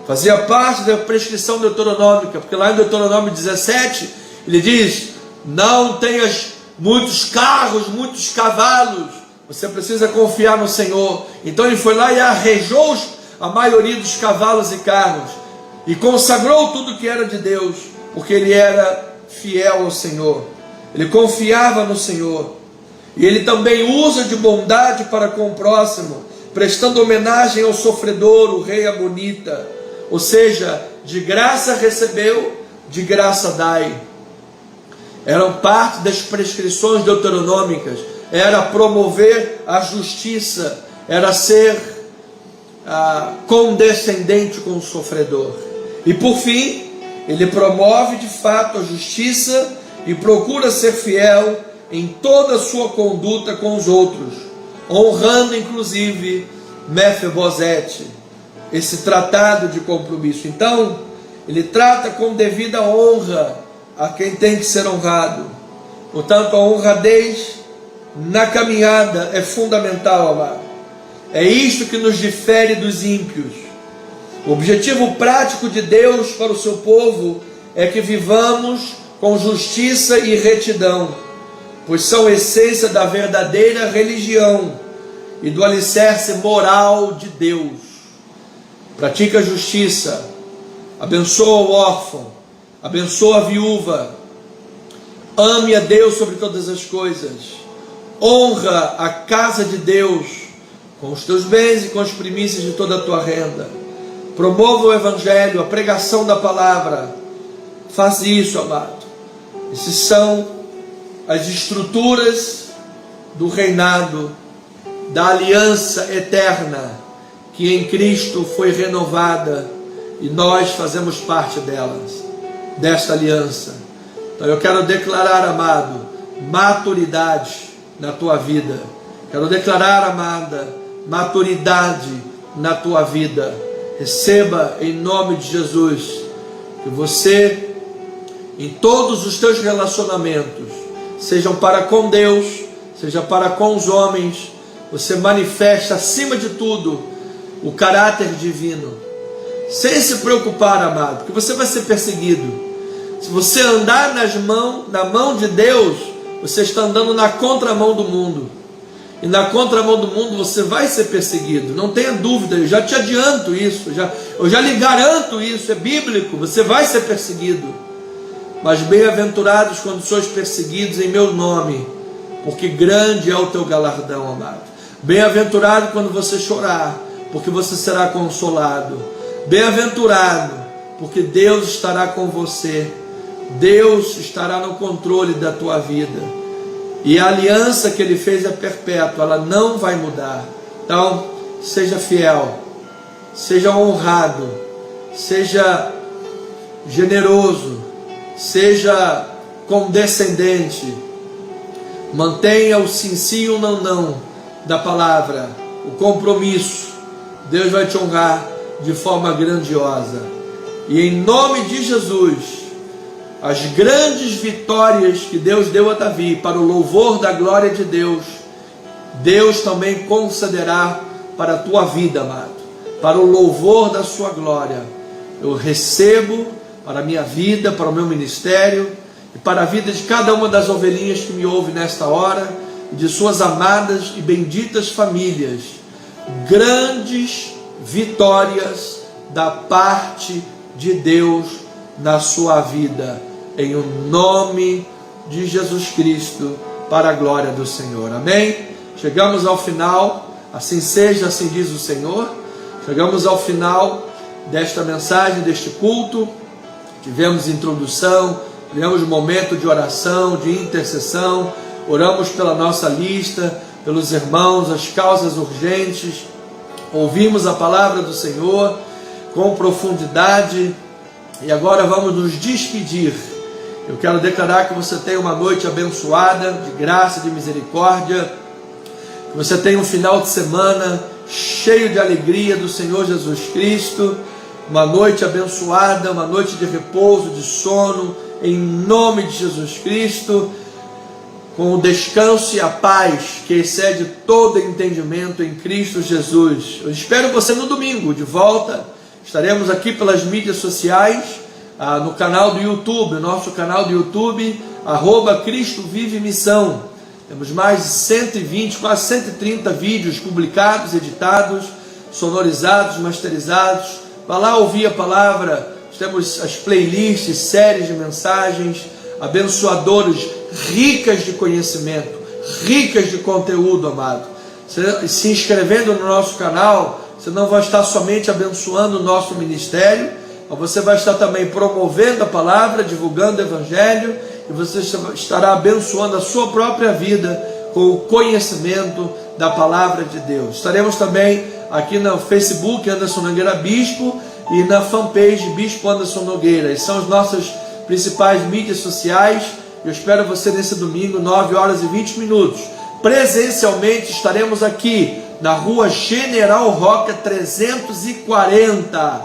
Fazia parte da prescrição deuteronômica, porque lá em Deuteronômio 17, ele diz: não tenhas muitos carros, muitos cavalos, você precisa confiar no Senhor. Então ele foi lá e arrejou a maioria dos cavalos e carros, e consagrou tudo que era de Deus, porque ele era fiel ao Senhor, ele confiava no Senhor. E ele também usa de bondade para com o próximo, prestando homenagem ao sofredor, o rei Amonita, ou seja, de graça recebeu, de graça dai. Eram parte das prescrições deuteronômicas, era promover a justiça, era ser condescendente com o sofredor. E por fim, ele promove de fato a justiça e procura ser fiel em toda a sua conduta com os outros, honrando inclusive Mefibosete, esse tratado de compromisso. Então, ele trata com devida honra a quem tem que ser honrado. Portanto, a honradez na caminhada é fundamental, amado. É isto que nos difere dos ímpios. O objetivo prático de Deus para o seu povo é que vivamos com justiça e retidão, pois são a essência da verdadeira religião e do alicerce moral de Deus. Pratica a justiça, abençoa o órfão, abençoa a viúva, ame a Deus sobre todas as coisas, honra a casa de Deus com os teus bens e com as primícias de toda a tua renda. Promova o Evangelho, a pregação da palavra. Faz isso, amado. Essas são as estruturas do reinado, da aliança eterna, que em Cristo foi renovada, e nós fazemos parte delas, desta aliança. Então eu quero declarar, amado, maturidade na tua vida. Quero declarar, amada, maturidade na tua vida. Receba em nome de Jesus, que você, em todos os teus relacionamentos, sejam para com Deus, seja para com os homens, você manifesta acima de tudo o caráter divino, sem se preocupar, amado, porque você vai ser perseguido. Se você andar na mão de Deus, você está andando na contramão do mundo. E na contramão do mundo você vai ser perseguido, não tenha dúvida, eu já te adianto isso, eu já lhe garanto isso, é bíblico, você vai ser perseguido. Mas bem-aventurados quando sois perseguidos em meu nome, porque grande é o teu galardão, amado. Bem-aventurado quando você chorar, porque você será consolado. Bem-aventurado, porque Deus estará com você, Deus estará no controle da tua vida. E a aliança que Ele fez é perpétua, ela não vai mudar. Então, seja fiel, seja honrado, seja generoso, seja condescendente. Mantenha o sim, sim, o não, não da palavra, o compromisso. Deus vai te honrar de forma grandiosa. E em nome de Jesus, as grandes vitórias que Deus deu a Davi para o louvor da glória de Deus, Deus também concederá para a tua vida, amado, para o louvor da sua glória. Eu recebo para a minha vida, para o meu ministério e para a vida de cada uma das ovelhinhas que me ouve nesta hora e de suas amadas e benditas famílias, grandes vitórias da parte de Deus na sua vida, em o nome de Jesus Cristo, para a glória do Senhor. Amém? Chegamos ao final, assim seja, assim diz o Senhor. Chegamos ao final desta mensagem, deste culto. Tivemos introdução, tivemos um momento de oração, de intercessão, oramos pela nossa lista, pelos irmãos, as causas urgentes, ouvimos a palavra do Senhor com profundidade, e agora vamos nos despedir. Eu quero declarar que você tenha uma noite abençoada, de graça, de misericórdia, que Que você tenha um final de semana cheio de alegria do Senhor Jesus Cristo, uma noite abençoada, uma noite de repouso, de sono, em nome de Jesus Cristo, com o descanso e a paz que excede todo entendimento em Cristo Jesus. Eu espero você no domingo, de volta. Estaremos aqui pelas mídias sociais, no canal do YouTube, nosso canal do YouTube, @Cristo Vive Missão. Temos mais de 120, quase 130 vídeos publicados, editados, sonorizados, masterizados. Vá lá ouvir a palavra. Temos as playlists, séries de mensagens abençoadoras, ricas de conhecimento, ricas de conteúdo, amado. Se inscrevendo no nosso canal, você não vai estar somente abençoando o nosso ministério, mas você vai estar também promovendo a palavra, divulgando o Evangelho, e você estará abençoando a sua própria vida com o conhecimento da palavra de Deus. Estaremos também aqui no Facebook, Anderson Nogueira Bispo, e na fanpage Bispo Anderson Nogueira. Essas são as nossas principais mídias sociais. Eu espero você nesse domingo, 9h20. Presencialmente estaremos aqui na rua General Roca 340,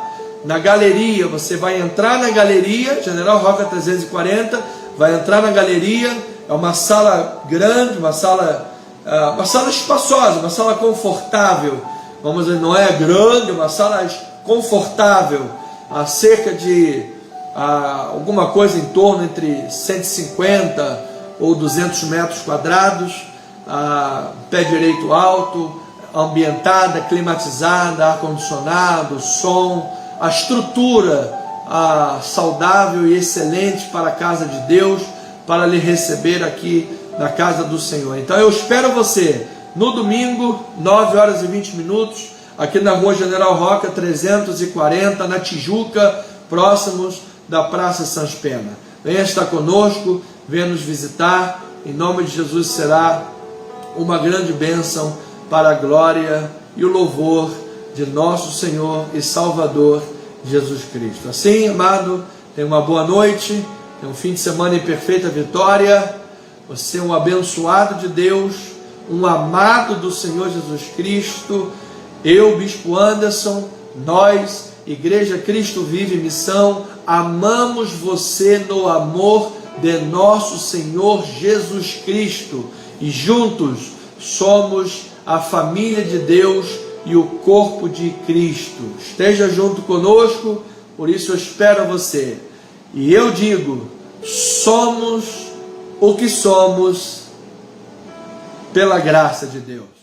na galeria. Você vai entrar na galeria, General Roca 340, vai entrar na galeria. É uma sala grande, uma sala espaçosa, uma sala confortável. Vamos dizer, não é grande, uma sala confortável, a cerca de alguma coisa em torno entre 150 ou 200 metros quadrados, pé direito alto, ambientada, climatizada, ar-condicionado, som, a estrutura saudável e excelente para a casa de Deus, para lhe receber aqui na casa do Senhor. Então eu espero você no domingo, 9h20, aqui na rua General Roca 340, na Tijuca, próximos da Praça Sans Pena. Venha estar conosco, venha nos visitar. Em nome de Jesus será uma grande bênção para a glória e o louvor de nosso Senhor e Salvador Jesus Cristo. Assim, amado, tenha uma boa noite, tenha um fim de semana em perfeita vitória. Você é um abençoado de Deus, um amado do Senhor Jesus Cristo. Eu, Bispo Anderson, nós, Igreja Cristo Vive Missão, amamos você no amor de nosso Senhor Jesus Cristo, e juntos somos a família de Deus e o corpo de Cristo. Esteja junto conosco, por isso eu espero você. E eu digo, somos o que somos pela graça de Deus.